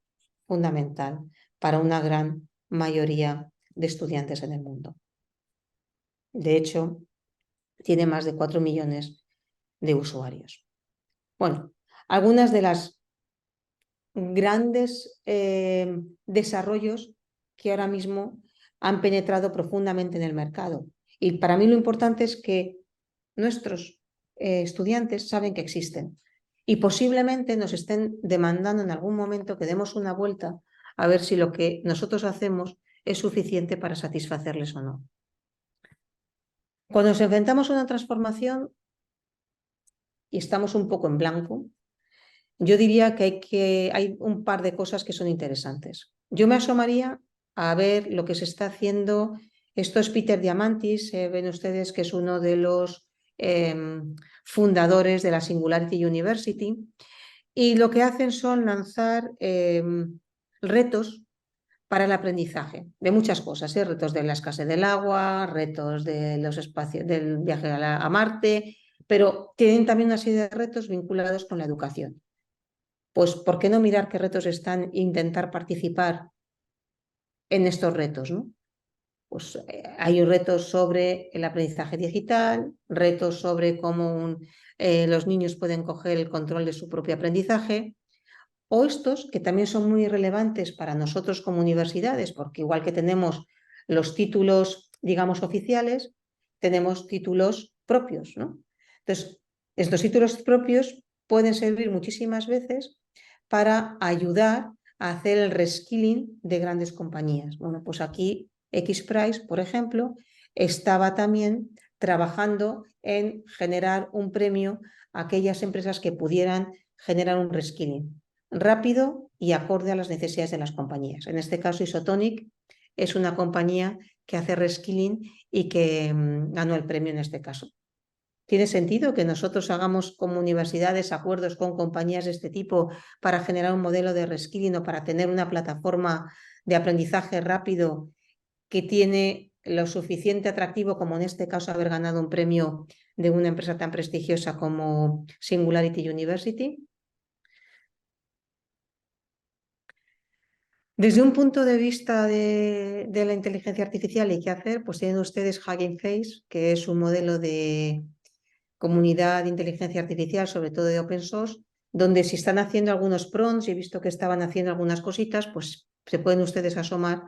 para una gran mayoría de estudiantes en el mundo. De hecho, tiene más de 4 millones de usuarios. Bueno, algunas de las grandes desarrollos que ahora mismo han penetrado profundamente en el mercado. Y para mí lo importante es que nuestros estudiantes saben que existen y posiblemente nos estén demandando en algún momento que demos una vuelta a ver si lo que nosotros hacemos es suficiente para satisfacerles o no. Cuando nos enfrentamos a una transformación y estamos un poco en blanco, yo diría que hay un par de cosas que son interesantes. Yo me asomaría a ver lo que se está haciendo. Esto es Peter Diamandis, ven ustedes que es uno de los fundadores de la Singularity University, y lo que hacen son lanzar retos para el aprendizaje de muchas cosas, retos de la escasez del agua, retos de los espacios, del viaje a Marte, pero tienen también una serie de retos vinculados con la educación. Pues, ¿por qué no mirar qué retos están e intentar participar en estos retos, ¿no? Pues hay retos sobre el aprendizaje digital, retos sobre cómo los niños pueden coger el control de su propio aprendizaje, o estos que también son muy relevantes para nosotros como universidades, porque igual que tenemos los títulos, digamos, oficiales, tenemos títulos propios, ¿no? Entonces, estos títulos propios pueden servir muchísimas veces para ayudar a hacer el reskilling de grandes compañías. Bueno, pues aquí XPRIZE, por ejemplo, estaba también trabajando en generar un premio a aquellas empresas que pudieran generar un reskilling rápido y acorde a las necesidades de las compañías. En este caso, Isotonic es una compañía que hace reskilling y que ganó el premio en este caso. ¿Tiene sentido que nosotros hagamos como universidades acuerdos con compañías de este tipo para generar un modelo de reskilling o para tener una plataforma de aprendizaje rápido que tiene lo suficiente atractivo como en este caso haber ganado un premio de una empresa tan prestigiosa como Singularity University? Desde un punto de vista de la inteligencia artificial y qué hacer, pues tienen ustedes Hugging Face, que es un modelo de comunidad de inteligencia artificial, sobre todo de open source, donde si están haciendo algunos prompts y he visto que estaban haciendo algunas cositas, pues se pueden ustedes asomar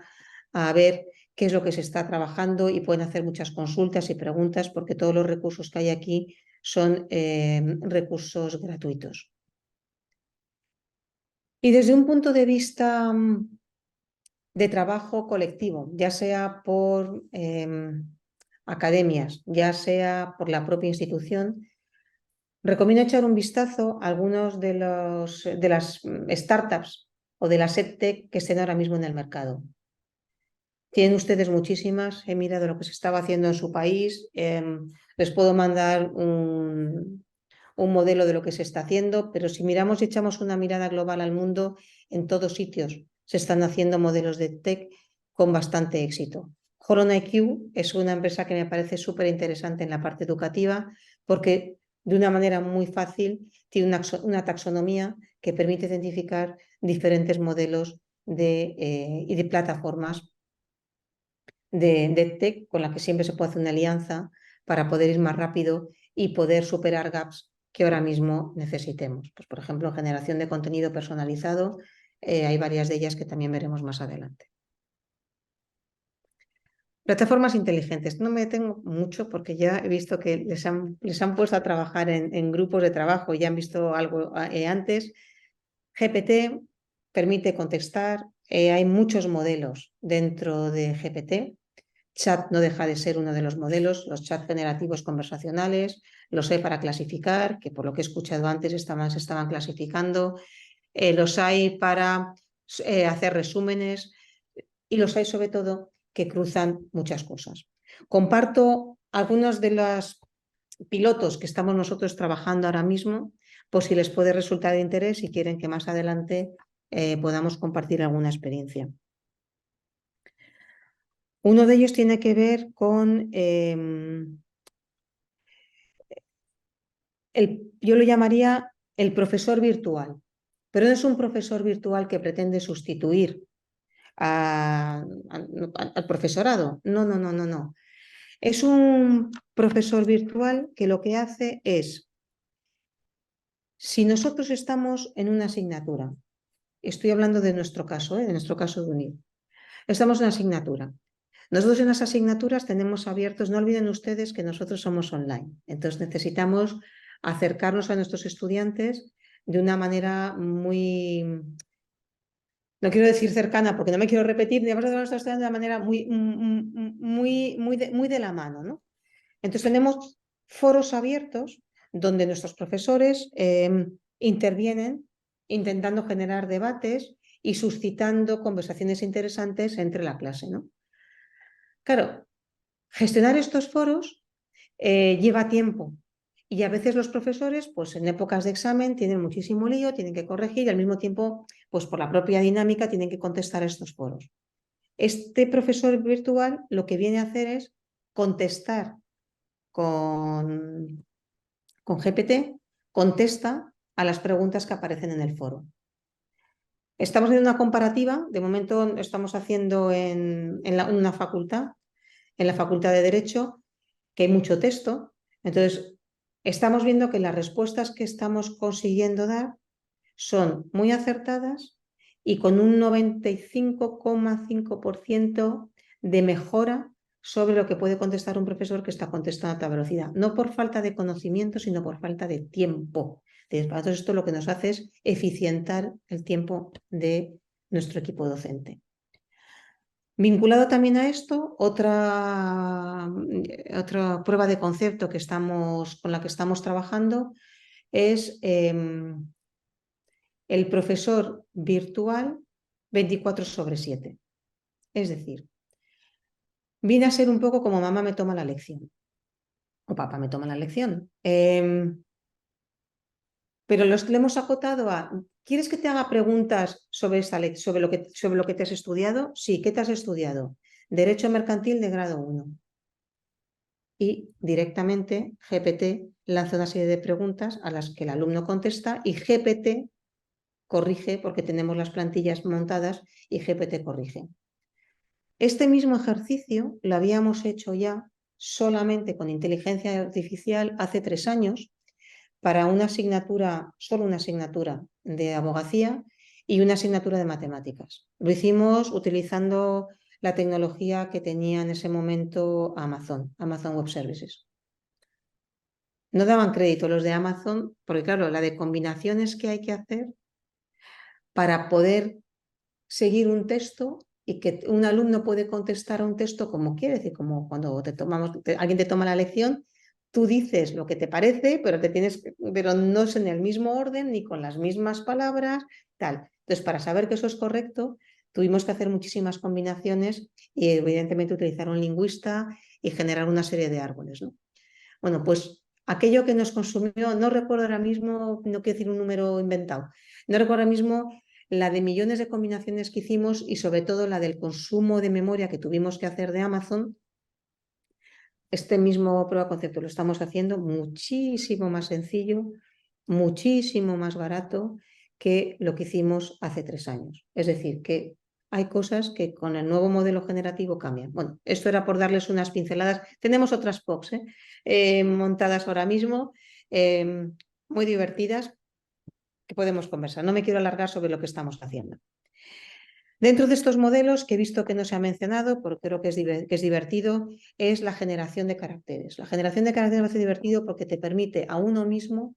a ver qué es lo que se está trabajando y pueden hacer muchas consultas y preguntas porque todos los recursos que hay aquí son recursos gratuitos. Y desde un punto de vista de trabajo colectivo, ya sea por academias, ya sea por la propia institución, recomiendo echar un vistazo a algunos de las startups o de las EdTech que estén ahora mismo en el mercado. Tienen ustedes muchísimas, he mirado lo que se estaba haciendo en su país, les puedo mandar un modelo de lo que se está haciendo, pero si miramos y echamos una mirada global al mundo, en todos sitios se están haciendo modelos de tech con bastante éxito. HolonIQ es una empresa que me parece súper interesante en la parte educativa porque de una manera muy fácil tiene una taxonomía que permite identificar diferentes modelos y de plataformas de tech con la que siempre se puede hacer una alianza para poder ir más rápido y poder superar gaps que ahora mismo necesitemos. Pues, por ejemplo, en generación de contenido personalizado, hay varias de ellas que también veremos más adelante. Plataformas inteligentes. No me detengo mucho porque ya he visto que les han puesto a trabajar en grupos de trabajo, ya han visto algo antes. GPT permite contestar, hay muchos modelos dentro de GPT. Chat no deja de ser uno de los modelos, los chats generativos conversacionales, los hay para clasificar, que por lo que he escuchado antes se estaban clasificando, los hay para hacer resúmenes y los hay sobre todo que cruzan muchas cosas. Comparto algunos de los pilotos que estamos nosotros trabajando ahora mismo, por si les puede resultar de interés y quieren que más adelante podamos compartir alguna experiencia. Uno de ellos tiene que ver con, yo lo llamaría el profesor virtual, pero no es un profesor virtual que pretende sustituir al profesorado. No, no, no, no, no. Es un profesor virtual que lo que hace es, si nosotros estamos en una asignatura, estoy hablando de nuestro caso, de nuestro caso de UNID, estamos en una asignatura. Nosotros en las asignaturas tenemos abiertos, no olviden ustedes que nosotros somos online, entonces necesitamos acercarnos a nuestros estudiantes de una manera muy, no quiero decir cercana porque no me quiero repetir, debemos de nuestros estudiantes de una manera muy de la mano, ¿no? Entonces tenemos foros abiertos donde nuestros profesores intervienen intentando generar debates y suscitando conversaciones interesantes entre la clase, ¿no? Claro, gestionar estos foros lleva tiempo y a veces los profesores, pues en épocas de examen, tienen muchísimo lío, tienen que corregir y al mismo tiempo, pues por la propia dinámica, tienen que contestar a estos foros. Este profesor virtual lo que viene a hacer es contestar con GPT, contesta a las preguntas que aparecen en el foro. Estamos haciendo una comparativa, de momento estamos haciendo en una facultad, en la Facultad de Derecho, que hay mucho texto. Entonces, estamos viendo que las respuestas que estamos consiguiendo dar son muy acertadas y con un 95,5% de mejora sobre lo que puede contestar un profesor que está contestando a alta velocidad. No por falta de conocimiento, sino por falta de tiempo. Entonces, esto lo que nos hace es eficientar el tiempo de nuestro equipo docente. Vinculado también a esto, otra prueba de concepto con la que estamos trabajando es el profesor virtual 24/7. Es decir, viene a ser un poco como mamá me toma la lección o papá me toma la lección. Pero le hemos acotado a, ¿quieres que te haga preguntas sobre lo que te has estudiado? Sí, ¿qué te has estudiado? Derecho mercantil de grado 1. Y directamente GPT lanza una serie de preguntas a las que el alumno contesta y GPT corrige, porque tenemos las plantillas montadas y GPT corrige. Este mismo ejercicio lo habíamos hecho ya solamente con inteligencia artificial hace 3 años para una asignatura, solo una asignatura de abogacía y una asignatura de matemáticas. Lo hicimos utilizando la tecnología que tenía en ese momento Amazon Web Services. No daban crédito los de Amazon, porque claro, la de combinaciones que hay que hacer para poder seguir un texto y que un alumno puede contestar a un texto como quiere, es decir, como cuando alguien te toma la lección, tú dices lo que te parece, pero no es en el mismo orden ni con las mismas palabras, tal. Entonces, para saber que eso es correcto, tuvimos que hacer muchísimas combinaciones y evidentemente utilizar un lingüista y generar una serie de árboles, ¿no? Bueno, pues aquello que nos consumió, no recuerdo ahora mismo, no quiero decir un número inventado, no recuerdo ahora mismo la de millones de combinaciones que hicimos y sobre todo la del consumo de memoria que tuvimos que hacer de Amazon. Este mismo prueba concepto lo estamos haciendo muchísimo más sencillo, muchísimo más barato que lo que hicimos hace 3 años. Es decir, que hay cosas que con el nuevo modelo generativo cambian. Bueno, esto era por darles unas pinceladas. Tenemos otras POCs montadas ahora mismo, muy divertidas, que podemos conversar. No me quiero alargar sobre lo que estamos haciendo. Dentro de estos modelos, que he visto que no se ha mencionado, porque creo que es divertido, es la generación de caracteres. La generación de caracteres me hace divertido porque te permite a uno mismo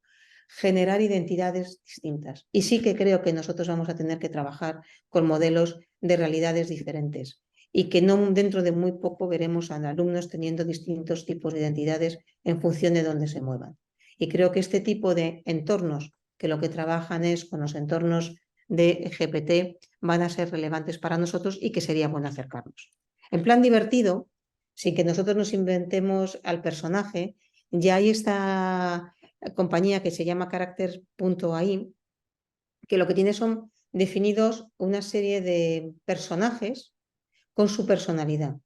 generar identidades distintas. Y sí que creo que nosotros vamos a tener que trabajar con modelos de realidades diferentes y que no dentro de muy poco veremos a alumnos teniendo distintos tipos de identidades en función de dónde se muevan. Y creo que este tipo de entornos, que lo que trabajan es con los entornos de GPT, van a ser relevantes para nosotros y que sería bueno acercarnos. En plan divertido, sin que nosotros nos inventemos al personaje, ya hay esta compañía que se llama Character.ai, que lo que tiene son definidos una serie de personajes con su personalidad.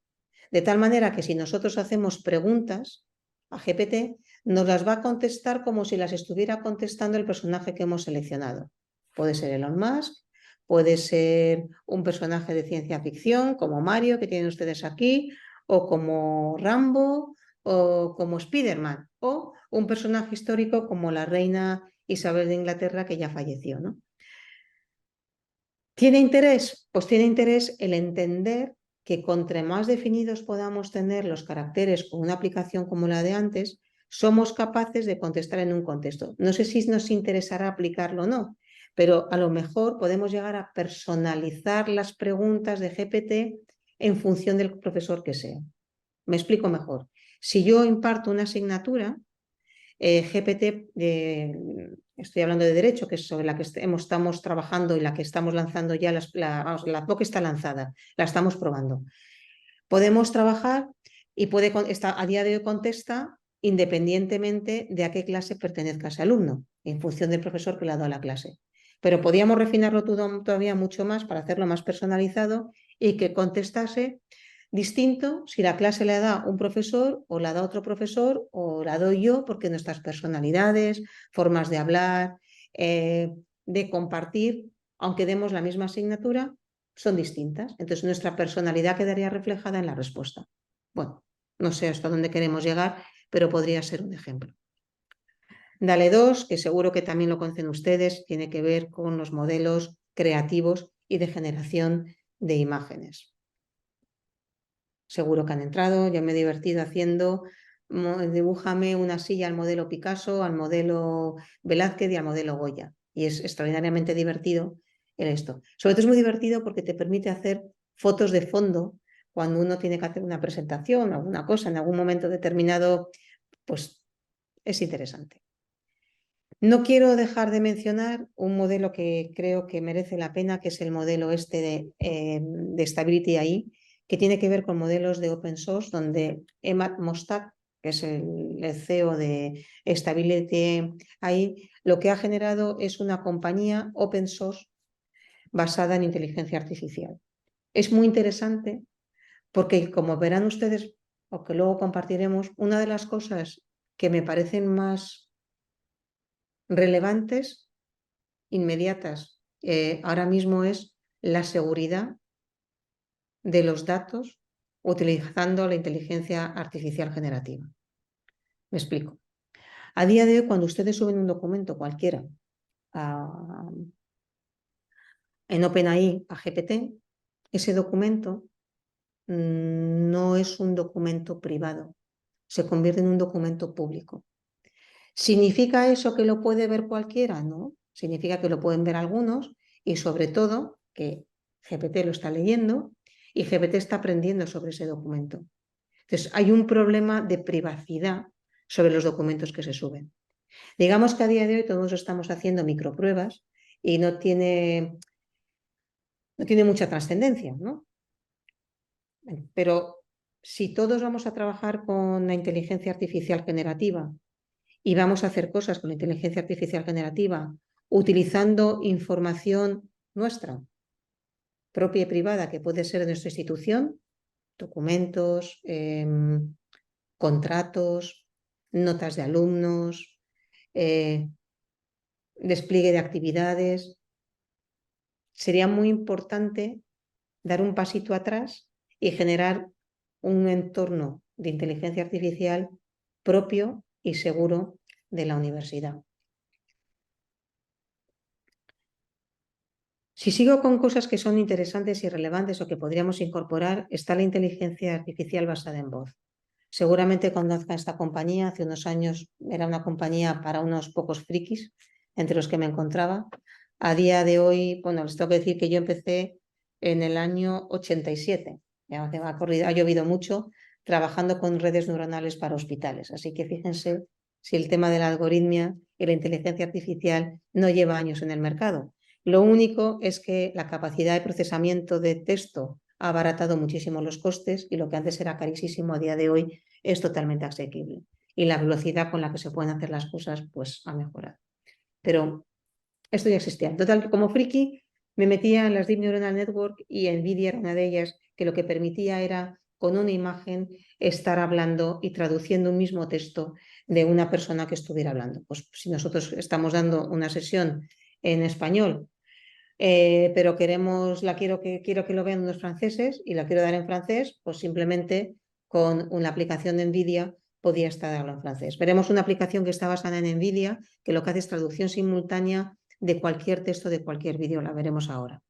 De tal manera que si nosotros hacemos preguntas a GPT, nos las va a contestar como si las estuviera contestando el personaje que hemos seleccionado. Puede ser Elon Musk, puede ser un personaje de ciencia ficción como Mario, que tienen ustedes aquí, o como Rambo, o como Spider-Man, o un personaje histórico como la reina Isabel de Inglaterra, que ya falleció, ¿no? ¿Tiene interés? Pues tiene interés el entender que contra más definidos podamos tener los caracteres con una aplicación como la de antes, somos capaces de contestar en un contexto. No sé si nos interesará aplicarlo o no, pero a lo mejor podemos llegar a personalizar las preguntas de GPT en función del profesor que sea. Me explico mejor. Si yo imparto una asignatura, GPT, estoy hablando de derecho, que es sobre la que estamos trabajando y la que estamos lanzando ya, la POC está lanzada, la estamos probando. Podemos trabajar y a día de hoy contesta independientemente de a qué clase pertenezca ese alumno, en función del profesor que le ha dado la clase. Pero podíamos refinarlo todavía mucho más para hacerlo más personalizado y que contestase distinto si la clase la da un profesor o la da otro profesor o la doy yo, porque nuestras personalidades, formas de hablar, de compartir, aunque demos la misma asignatura, son distintas. Entonces nuestra personalidad quedaría reflejada en la respuesta. Bueno, no sé hasta dónde queremos llegar, pero podría ser un ejemplo. Dale 2, que seguro que también lo conocen ustedes, tiene que ver con los modelos creativos y de generación de imágenes. Seguro que han entrado, yo me he divertido haciendo, dibújame una silla al modelo Picasso, al modelo Velázquez y al modelo Goya. Y es extraordinariamente divertido esto. Sobre todo es muy divertido porque te permite hacer fotos de fondo cuando uno tiene que hacer una presentación, alguna cosa en algún momento determinado, pues es interesante. No quiero dejar de mencionar un modelo que creo que merece la pena, que es el modelo de Stability AI, que tiene que ver con modelos de open source, donde Emad Mostaque, que es el CEO de Stability AI, lo que ha generado es una compañía open source basada en inteligencia artificial. Es muy interesante porque, como verán ustedes, o que luego compartiremos, una de las cosas que me parecen más relevantes, inmediatas, ahora mismo es la seguridad de los datos utilizando la inteligencia artificial generativa. Me explico. A día de hoy, cuando ustedes suben un documento cualquiera en OpenAI a GPT, ese documento no es un documento privado, se convierte en un documento público. ¿Significa eso que lo puede ver cualquiera? No, significa que lo pueden ver algunos y sobre todo que GPT lo está leyendo y GPT está aprendiendo sobre ese documento. Entonces, hay un problema de privacidad sobre los documentos que se suben. Digamos que a día de hoy todos estamos haciendo micropruebas y no tiene mucha trascendencia, ¿no? Pero si todos vamos a trabajar con la inteligencia artificial generativa y vamos a hacer cosas con la inteligencia artificial generativa utilizando información nuestra, propia y privada, que puede ser de nuestra institución, documentos, contratos, notas de alumnos, despliegue de actividades. Sería muy importante dar un pasito atrás y generar un entorno de inteligencia artificial propio y seguro de la universidad. Si sigo con cosas que son interesantes y relevantes o que podríamos incorporar, está la inteligencia artificial basada en voz. Seguramente conozcan esta compañía. Hace unos años era una compañía para unos pocos frikis, entre los que me encontraba. A día de hoy, bueno, les tengo que decir que yo empecé en el año 87. Ha llovido mucho trabajando con redes neuronales para hospitales. Así que fíjense si el tema de la algoritmia y la inteligencia artificial no lleva años en el mercado. Lo único es que la capacidad de procesamiento de texto ha abaratado muchísimo los costes y lo que antes era carísimo a día de hoy es totalmente asequible. Y la velocidad con la que se pueden hacer las cosas pues ha mejorado. Pero esto ya existía. Total, como friki me metía en las Deep Neural Network y NVIDIA era una de ellas, que lo que permitía era con una imagen estar hablando y traduciendo un mismo texto de una persona que estuviera hablando. Pues si nosotros estamos dando una sesión en español, pero quiero que lo vean los franceses y la quiero dar en francés, pues simplemente con una aplicación de NVIDIA podía estar en francés. Veremos una aplicación que está basada en NVIDIA, que lo que hace es traducción simultánea de cualquier texto de cualquier vídeo, la veremos ahora.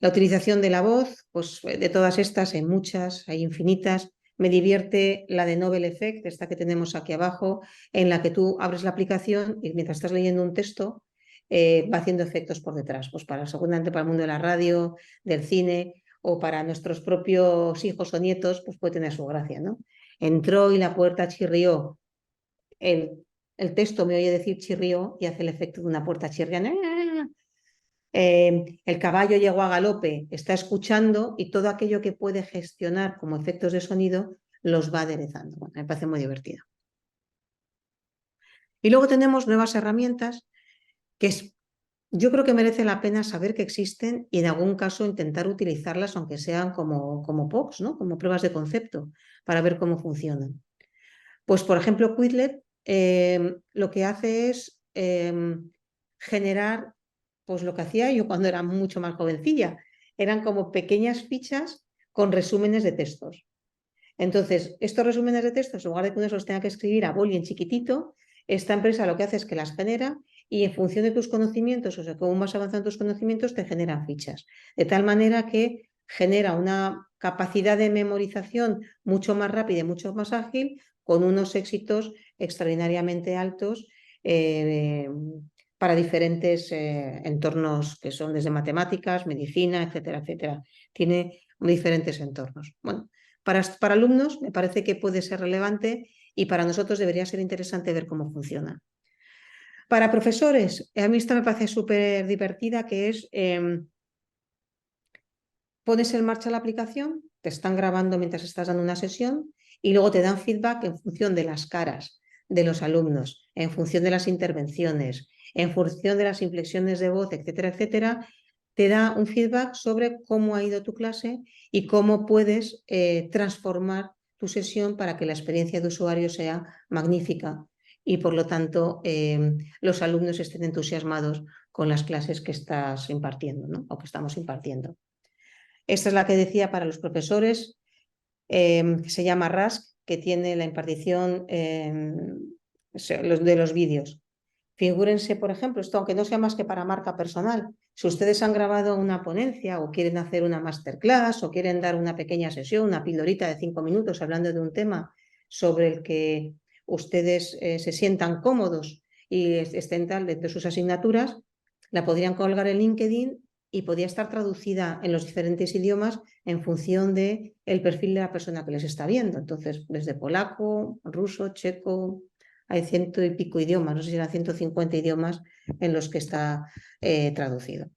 La utilización de la voz, pues de todas estas hay muchas, hay infinitas. Me divierte la de Novel Effect, esta que tenemos aquí abajo, en la que tú abres la aplicación y mientras estás leyendo un texto va haciendo efectos por detrás, pues seguramente para el mundo de la radio, del cine o para nuestros propios hijos o nietos, pues puede tener su gracia, ¿no? Entró y la puerta chirrió. El texto me oye decir chirrió y hace el efecto de una puerta chirriando. El caballo llegó a galope, está escuchando y todo aquello que puede gestionar como efectos de sonido los va aderezando. Bueno, me parece muy divertido. Y luego tenemos nuevas herramientas que yo creo que merece la pena saber que existen y en algún caso intentar utilizarlas, aunque sean como POCs, ¿no? Como pruebas de concepto, para ver cómo funcionan. Pues, por ejemplo, Quizlet lo que hace es generar, pues lo que hacía yo cuando era mucho más jovencilla, eran como pequeñas fichas con resúmenes de textos. Entonces, estos resúmenes de textos, en lugar de que uno los tenga que escribir a boli en chiquitito, esta empresa lo que hace es que las genera y en función de tus conocimientos, o sea, cómo vas avanzando tus conocimientos, te generan fichas. De tal manera que genera una capacidad de memorización mucho más rápida y mucho más ágil, con unos éxitos extraordinariamente altos para diferentes entornos que son desde matemáticas, medicina, etcétera, etcétera. Tiene diferentes entornos. Bueno, para alumnos me parece que puede ser relevante y para nosotros debería ser interesante ver cómo funciona. Para profesores, a mí esta me parece súper divertida, que es pones en marcha la aplicación, te están grabando mientras estás dando una sesión y luego te dan feedback en función de las caras de los alumnos, en función de las intervenciones, en función de las inflexiones de voz, etcétera, etcétera. Te da un feedback sobre cómo ha ido tu clase y cómo puedes transformar tu sesión para que la experiencia de usuario sea magnífica y por lo tanto los alumnos estén entusiasmados con las clases que estás impartiendo, ¿no? O que estamos impartiendo. Esta es la que decía para los profesores, que se llama RASC, que tiene la impartición de los vídeos. Figúrense, por ejemplo, esto aunque no sea más que para marca personal, si ustedes han grabado una ponencia o quieren hacer una masterclass o quieren dar una pequeña sesión, una pildorita de 5 minutos hablando de un tema sobre el que ustedes se sientan cómodos y estén tal dentro de sus asignaturas, la podrían colgar en LinkedIn y podría estar traducida en los diferentes idiomas en función del perfil de la persona que les está viendo. Entonces, desde polaco, ruso, checo, hay 100 y pico idiomas, no sé si eran 150 idiomas en los que está traducido.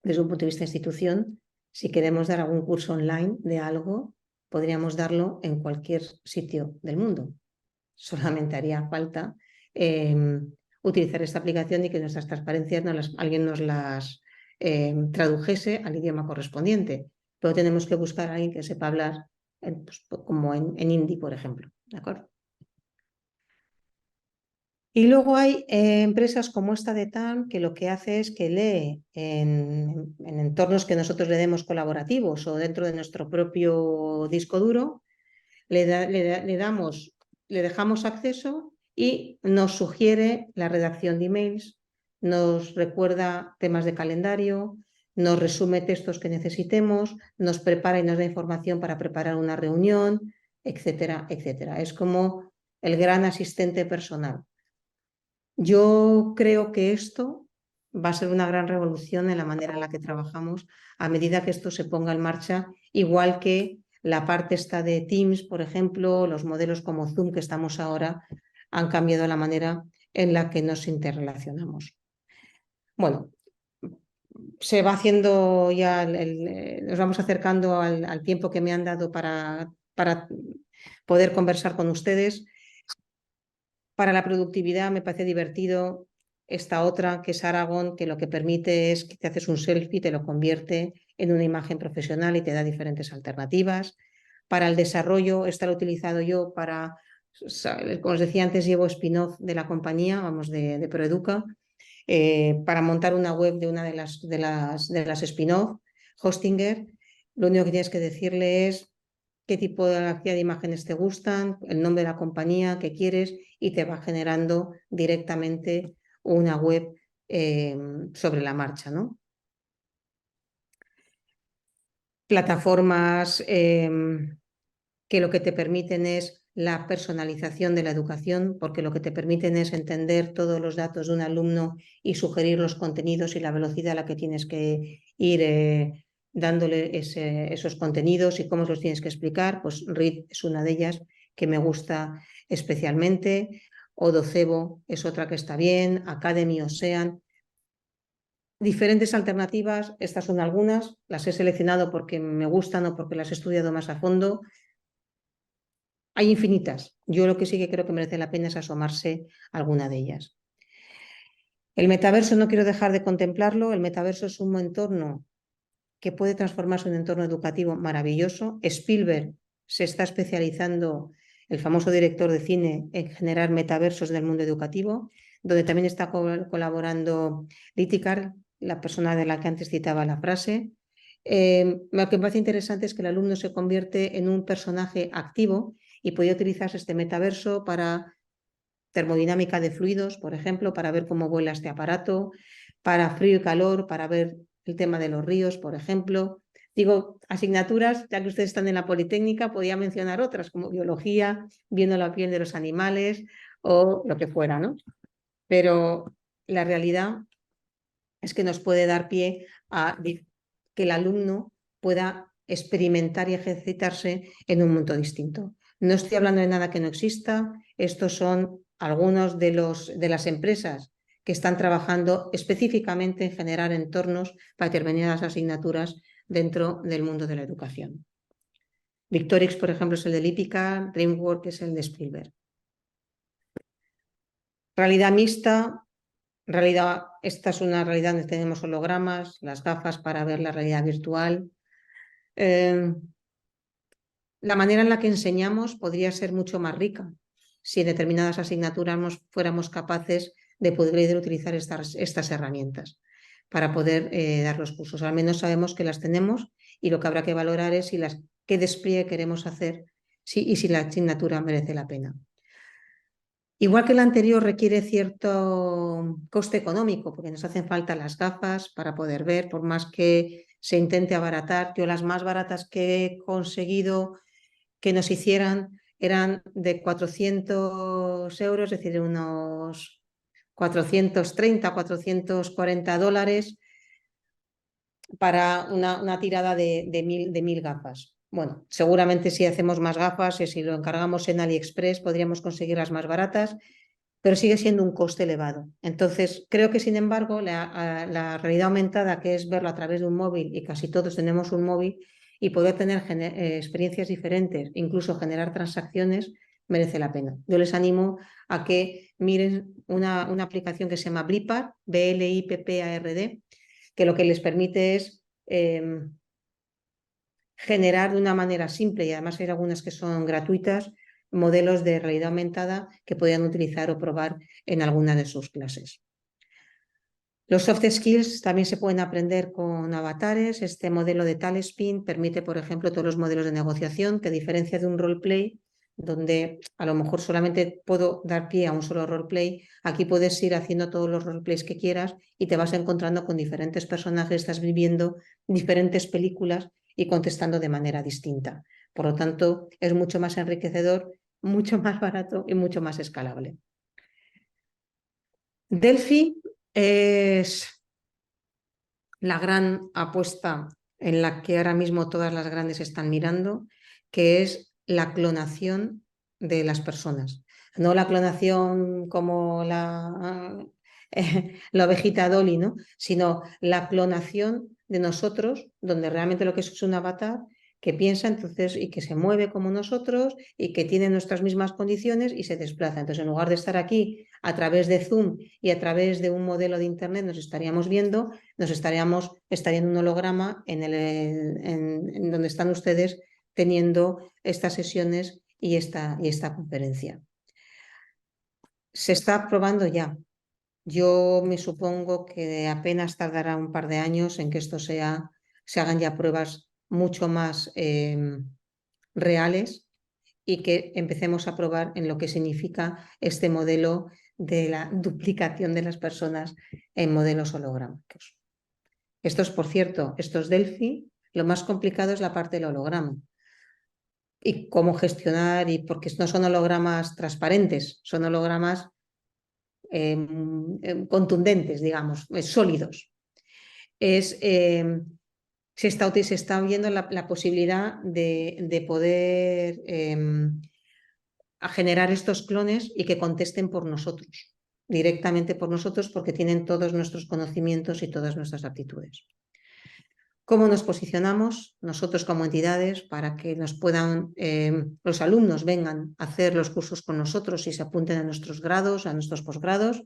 Desde un punto de vista de institución, si queremos dar algún curso online de algo, podríamos darlo en cualquier sitio del mundo. Solamente haría falta utilizar esta aplicación y que nuestras transparencias alguien nos las tradujese al idioma correspondiente. Pero tenemos que buscar a alguien que sepa hablar pues, como en hindi, por ejemplo. ¿De acuerdo? Y luego hay empresas como esta de TAM que lo que hace es que lee en entornos que nosotros le demos colaborativos o dentro de nuestro propio disco duro, le dejamos acceso y nos sugiere la redacción de emails, nos recuerda temas de calendario, nos resume textos que necesitemos, nos prepara y nos da información para preparar una reunión, etcétera, etcétera. Es como el gran asistente personal. Yo creo que esto va a ser una gran revolución en la manera en la que trabajamos a medida que esto se ponga en marcha, igual que la parte esta de Teams, por ejemplo, los modelos como Zoom que estamos ahora han cambiado la manera en la que nos interrelacionamos. Bueno, se va haciendo ya, nos vamos acercando al tiempo que me han dado para poder conversar con ustedes. Para la productividad me parece divertido esta otra, que es Aragon, que lo que permite es que te haces un selfie, te lo convierte en una imagen profesional y te da diferentes alternativas. Para el desarrollo, esta lo he utilizado yo para, como os decía antes, llevo spin-off de la compañía, vamos, de Proeduca, para montar una web de una de las spin-off, Hostinger. Lo único que tienes que decirle es qué tipo de imágenes te gustan, el nombre de la compañía que quieres y te va generando directamente una web sobre la marcha, ¿no? Plataformas que lo que te permiten es la personalización de la educación, porque lo que te permiten es entender todos los datos de un alumno y sugerir los contenidos y la velocidad a la que tienes que ir dándole esos contenidos y cómo los tienes que explicar. Pues Read es una de ellas que me gusta especialmente. Odocebo es otra que está bien, Academy, Ocean. Diferentes alternativas, estas son algunas, las he seleccionado porque me gustan o porque las he estudiado más a fondo. Hay infinitas. Yo lo que sí que creo que merece la pena es asomarse a alguna de ellas. El metaverso no quiero dejar de contemplarlo. El metaverso es un entorno que puede transformarse en un entorno educativo maravilloso. Spielberg se está especializando, el famoso director de cine, en generar metaversos del mundo educativo, donde también está colaborando Litikar, la persona de la que antes citaba la frase. Lo que me parece interesante es que el alumno se convierte en un personaje activo y puede utilizarse este metaverso para termodinámica de fluidos, por ejemplo, para ver cómo vuela este aparato, para frío y calor, para ver el tema de los ríos, por ejemplo. Digo, asignaturas, ya que ustedes están en la Politécnica, podía mencionar otras como biología, viendo la piel de los animales o lo que fuera, ¿no? pero la realidad es que nos puede dar pie a que el alumno pueda experimentar y ejercitarse en un mundo distinto. No estoy hablando de nada que no exista, estos son algunos de las empresas que están trabajando específicamente en generar entornos para determinadas asignaturas dentro del mundo de la educación. Victorix, por ejemplo, es el de Lípica, DreamWorks es el de Spielberg. Realidad mixta, realidad, esta es una realidad donde tenemos hologramas, las gafas para ver la realidad virtual. La manera en la que enseñamos podría ser mucho más rica si en determinadas asignaturas fuéramos capaces de poder utilizar estas herramientas para poder dar los cursos. Al menos sabemos que las tenemos y lo que habrá que valorar es qué despliegue queremos hacer y si la asignatura merece la pena. Igual que la anterior requiere cierto coste económico, porque nos hacen falta las gafas para poder ver, por más que se intente abaratar. Yo las más baratas que he conseguido que nos hicieran eran de 400 euros, es decir, unos 430, 440 dólares para una tirada de 1000 gafas. Bueno, seguramente si hacemos más gafas y si lo encargamos en AliExpress podríamos conseguir las más baratas, pero sigue siendo un coste elevado. Entonces, creo que, sin embargo, la realidad aumentada, que es verlo a través de un móvil, y casi todos tenemos un móvil, y poder tener experiencias diferentes, incluso generar transacciones, merece la pena. Yo les animo a que miren una aplicación que se llama Blippard, Blippard, que lo que les permite es generar de una manera simple, y además hay algunas que son gratuitas, modelos de realidad aumentada que podían utilizar o probar en alguna de sus clases. Los soft skills también se pueden aprender con avatares. Este modelo de Talespin permite, por ejemplo, todos los modelos de negociación, que a diferencia de un roleplay, donde a lo mejor solamente puedo dar pie a un solo roleplay, aquí puedes ir haciendo todos los roleplays que quieras y te vas encontrando con diferentes personajes, estás viviendo diferentes películas y contestando de manera distinta. Por lo tanto, es mucho más enriquecedor, mucho más barato y mucho más escalable. Delphi es la gran apuesta en la que ahora mismo todas las grandes están mirando, que es la clonación de las personas. No la clonación como la ovejita Dolly, ¿no? Sino la clonación de nosotros, donde realmente lo que es un avatar que piensa entonces y que se mueve como nosotros y que tiene nuestras mismas condiciones y se desplaza. Entonces, en lugar de estar aquí a través de Zoom y a través de un modelo de Internet nos estaríamos viendo, estaría en un holograma en donde están ustedes teniendo estas sesiones y esta conferencia. Se está probando ya. Yo me supongo que apenas tardará un par de años en que esto se hagan ya pruebas mucho más reales y que empecemos a probar en lo que significa este modelo de la duplicación de las personas en modelos holográmicos. Por cierto, estos Delphi, lo más complicado es la parte del holograma y cómo gestionar, y porque no son hologramas transparentes, son hologramas contundentes, digamos, sólidos. Se está viendo la posibilidad de poder generar estos clones y que contesten por nosotros, directamente por nosotros, porque tienen todos nuestros conocimientos y todas nuestras aptitudes. ¿Cómo nos posicionamos nosotros como entidades para que nos puedan, los alumnos vengan a hacer los cursos con nosotros y se apunten a nuestros grados, a nuestros posgrados?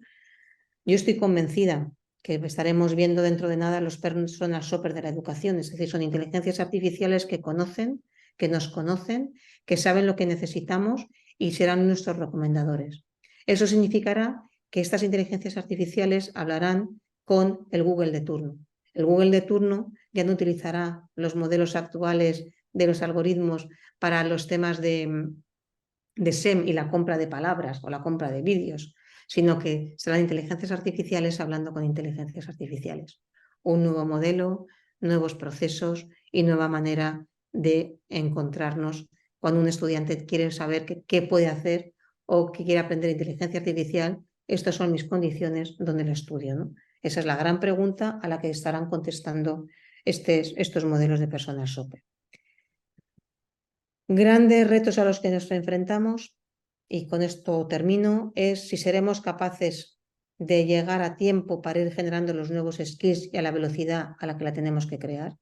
Yo estoy convencida que estaremos viendo dentro de nada los personal shopper de la educación, es decir, son inteligencias artificiales que conocen, que nos conocen, que saben lo que necesitamos y serán nuestros recomendadores. Eso significará que estas inteligencias artificiales hablarán con el Google de turno. El Google de turno ya no utilizará los modelos actuales de los algoritmos para los temas de SEM y la compra de palabras o la compra de vídeos, sino que serán inteligencias artificiales hablando con inteligencias artificiales. Un nuevo modelo, nuevos procesos y nueva manera de encontrarnos cuando un estudiante quiere saber qué puede hacer o que quiere aprender inteligencia artificial, estas son mis condiciones donde lo estudio, ¿no? Esa es la gran pregunta a la que estarán contestando estos modelos de personas SOPE. Grandes retos a los que nos enfrentamos, y con esto termino, es si seremos capaces de llegar a tiempo para ir generando los nuevos skills y a la velocidad a la que la tenemos que crear.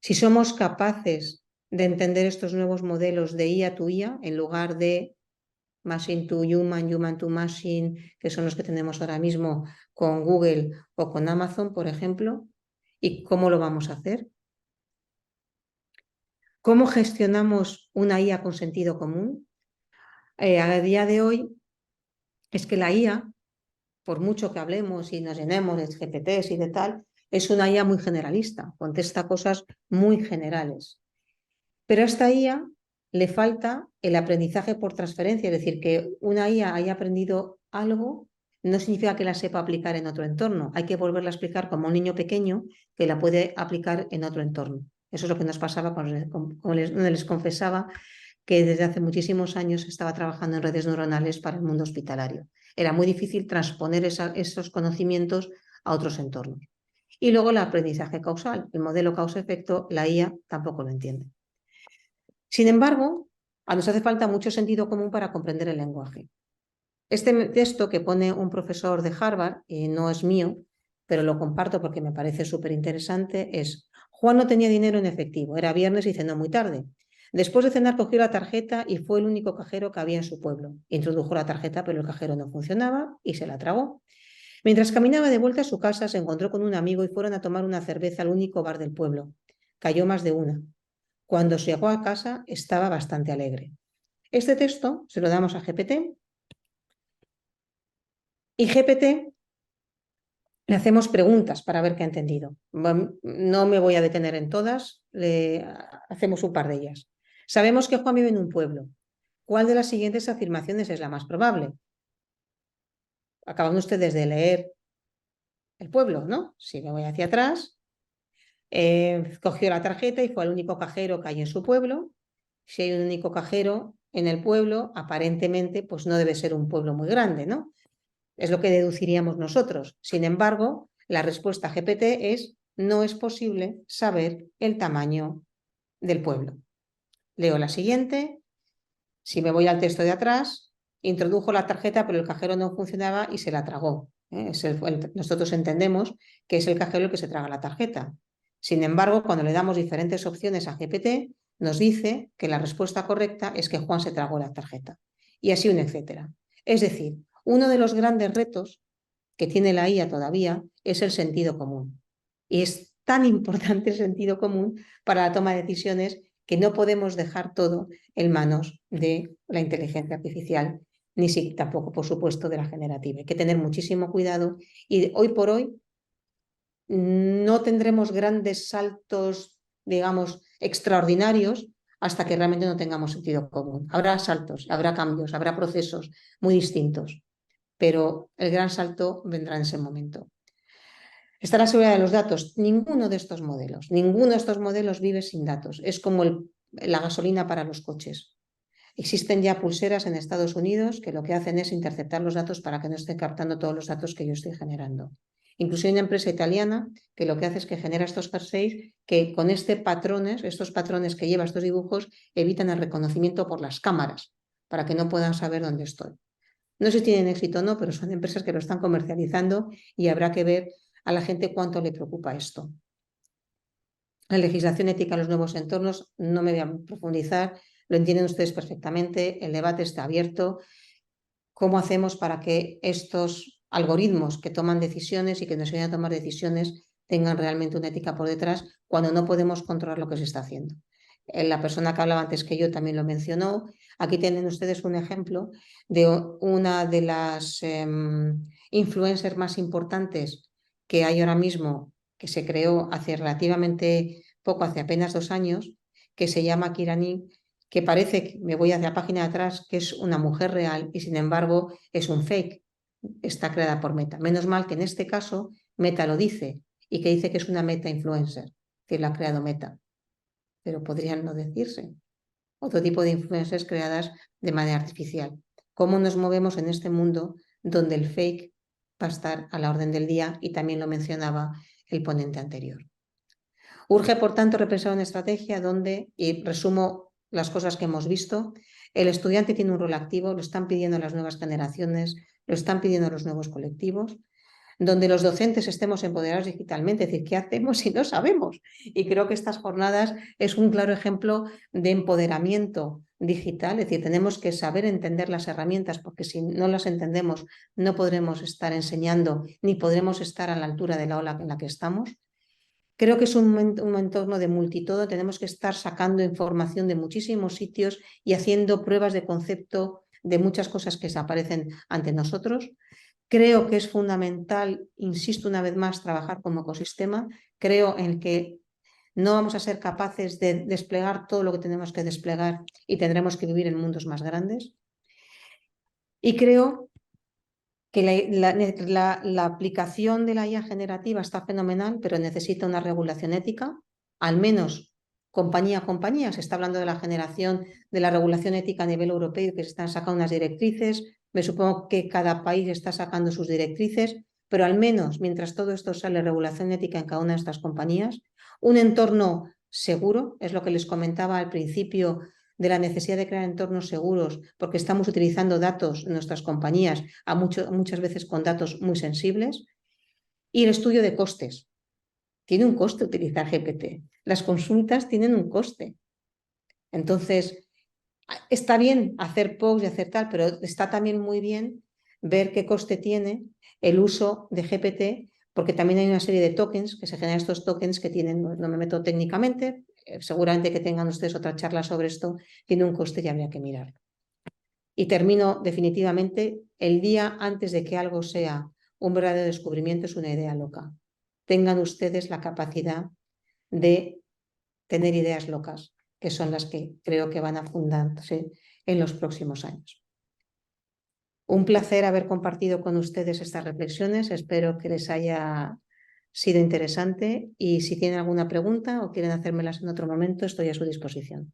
Si somos capaces de entender estos nuevos modelos de IA to IA en lugar de machine to human, human to machine, que son los que tenemos ahora mismo con Google o con Amazon, por ejemplo, y cómo lo vamos a hacer. ¿Cómo gestionamos una IA con sentido común? A día de hoy es que la IA, por mucho que hablemos y nos llenemos de GPTs y de tal, es una IA muy generalista, contesta cosas muy generales. Pero a esta IA le falta el aprendizaje por transferencia, es decir, que una IA haya aprendido algo no significa que la sepa aplicar en otro entorno. Hay que volverla a explicar como un niño pequeño que la puede aplicar en otro entorno. Eso es lo que nos pasaba cuando les confesaba que desde hace muchísimos años estaba trabajando en redes neuronales para el mundo hospitalario. Era muy difícil transponer esos conocimientos a otros entornos. Y luego el aprendizaje causal, el modelo causa-efecto, la IA tampoco lo entiende. Sin embargo, nos hace falta mucho sentido común para comprender el lenguaje. Este texto que pone un profesor de Harvard, y no es mío, pero lo comparto porque me parece súper interesante, es: Juan no tenía dinero en efectivo, era viernes y cenó muy tarde. Después de cenar cogió la tarjeta y fue el único cajero que había en su pueblo. Introdujo la tarjeta, pero el cajero no funcionaba y se la tragó. Mientras caminaba de vuelta a su casa, se encontró con un amigo y fueron a tomar una cerveza al único bar del pueblo. Cayó más de una. Cuando llegó a casa estaba bastante alegre. Este texto se lo damos a GPT y GPT le hacemos preguntas para ver qué ha entendido. No me voy a detener en todas, hacemos un par de ellas. Sabemos que Juan vive en un pueblo. ¿Cuál de las siguientes afirmaciones es la más probable? Acaban ustedes de leer el pueblo, ¿no? Si me voy hacia atrás, cogió la tarjeta y fue al único cajero que hay en su pueblo. Si hay un único cajero en el pueblo, aparentemente, pues no debe ser un pueblo muy grande, ¿no? Es lo que deduciríamos nosotros. Sin embargo, la respuesta GPT es: no es posible saber el tamaño del pueblo. Leo la siguiente. Si me voy al texto de atrás, introdujo la tarjeta, pero el cajero no funcionaba y se la tragó. Nosotros entendemos que es el cajero el que se traga la tarjeta. Sin embargo, cuando le damos diferentes opciones a GPT, nos dice que la respuesta correcta es que Juan se tragó la tarjeta. Y así un etcétera. Es decir, uno de los grandes retos que tiene la IA todavía es el sentido común. Y es tan importante el sentido común para la toma de decisiones que no podemos dejar todo en manos de la inteligencia artificial, ni si tampoco, por supuesto, de la generativa. Hay que tener muchísimo cuidado y hoy por hoy no tendremos grandes saltos, digamos, extraordinarios hasta que realmente no tengamos sentido común. Habrá saltos, habrá cambios, habrá procesos muy distintos, pero el gran salto vendrá en ese momento. Está la seguridad de los datos. Ninguno de estos modelos vive sin datos. Es como la gasolina para los coches. Existen ya pulseras en Estados Unidos que lo que hacen es interceptar los datos para que no estén captando todos los datos que yo estoy generando. Incluso hay una empresa italiana que lo que hace es que genera estos jerseys que con estos patrones que lleva estos dibujos, evitan el reconocimiento por las cámaras para que no puedan saber dónde estoy. No sé si tienen éxito o no, pero son empresas que lo están comercializando y habrá que ver a la gente cuánto le preocupa esto. La legislación ética en los nuevos entornos, no me voy a profundizar, lo entienden ustedes perfectamente, el debate está abierto. ¿Cómo hacemos para que estos algoritmos que toman decisiones y que nos ayudan a tomar decisiones tengan realmente una ética por detrás cuando no podemos controlar lo que se está haciendo? La persona que hablaba antes que yo también lo mencionó. Aquí tienen ustedes un ejemplo de una de las influencers más importantes que hay ahora mismo, que se creó hace relativamente poco, hace apenas 2 años, que se llama Kirani, que parece, me voy hacia la página de atrás, que es una mujer real y sin embargo es un fake, está creada por Meta. Menos mal que en este caso Meta lo dice y que dice que es una meta influencer, que la ha creado Meta, pero podrían no decirse. Otro tipo de influencers creadas de manera artificial. ¿Cómo nos movemos en este mundo donde el fake va a estar a la orden del día y también lo mencionaba el ponente anterior. Urge, por tanto, repensar una estrategia donde, y resumo las cosas que hemos visto, el estudiante tiene un rol activo, lo están pidiendo las nuevas generaciones, lo están pidiendo los nuevos colectivos, donde los docentes estemos empoderados digitalmente, es decir, ¿qué hacemos si no sabemos? Y creo que estas jornadas es un claro ejemplo de empoderamiento digital, es decir, tenemos que saber entender las herramientas, porque si no las entendemos no podremos estar enseñando ni podremos estar a la altura de la ola en la que estamos. Creo que es un entorno de multitodo, tenemos que estar sacando información de muchísimos sitios y haciendo pruebas de concepto de muchas cosas que se aparecen ante nosotros. Creo que es fundamental, insisto una vez más, trabajar como ecosistema. Creo en que no vamos a ser capaces de desplegar todo lo que tenemos que desplegar y tendremos que vivir en mundos más grandes. Y creo que la aplicación de la IA generativa está fenomenal, pero necesita una regulación ética, al menos compañía a compañía. Se está hablando de la generación de la regulación ética a nivel europeo, que se están sacando unas directrices. Me supongo que cada país está sacando sus directrices, pero al menos mientras todo esto sale, regulación ética en cada una de estas compañías. Un entorno seguro, es lo que les comentaba al principio, de la necesidad de crear entornos seguros, porque estamos utilizando datos en nuestras compañías, muchas veces con datos muy sensibles, y el estudio de costes. Tiene un coste utilizar GPT. Las consultas tienen un coste. Entonces, está bien hacer posts y hacer tal, pero está también muy bien ver qué coste tiene el uso de GPT, porque también hay una serie de tokens, que se generan estos tokens que tienen, no me meto técnicamente, seguramente que tengan ustedes otra charla sobre esto, tiene un coste y habría que mirarlo. Y termino definitivamente, el día antes de que algo sea un verdadero descubrimiento es una idea loca. Tengan ustedes la capacidad de tener ideas locas, que son las que creo que van a fundarse en los próximos años. Un placer haber compartido con ustedes estas reflexiones, espero que les haya sido interesante y si tienen alguna pregunta o quieren hacérmelas en otro momento, estoy a su disposición.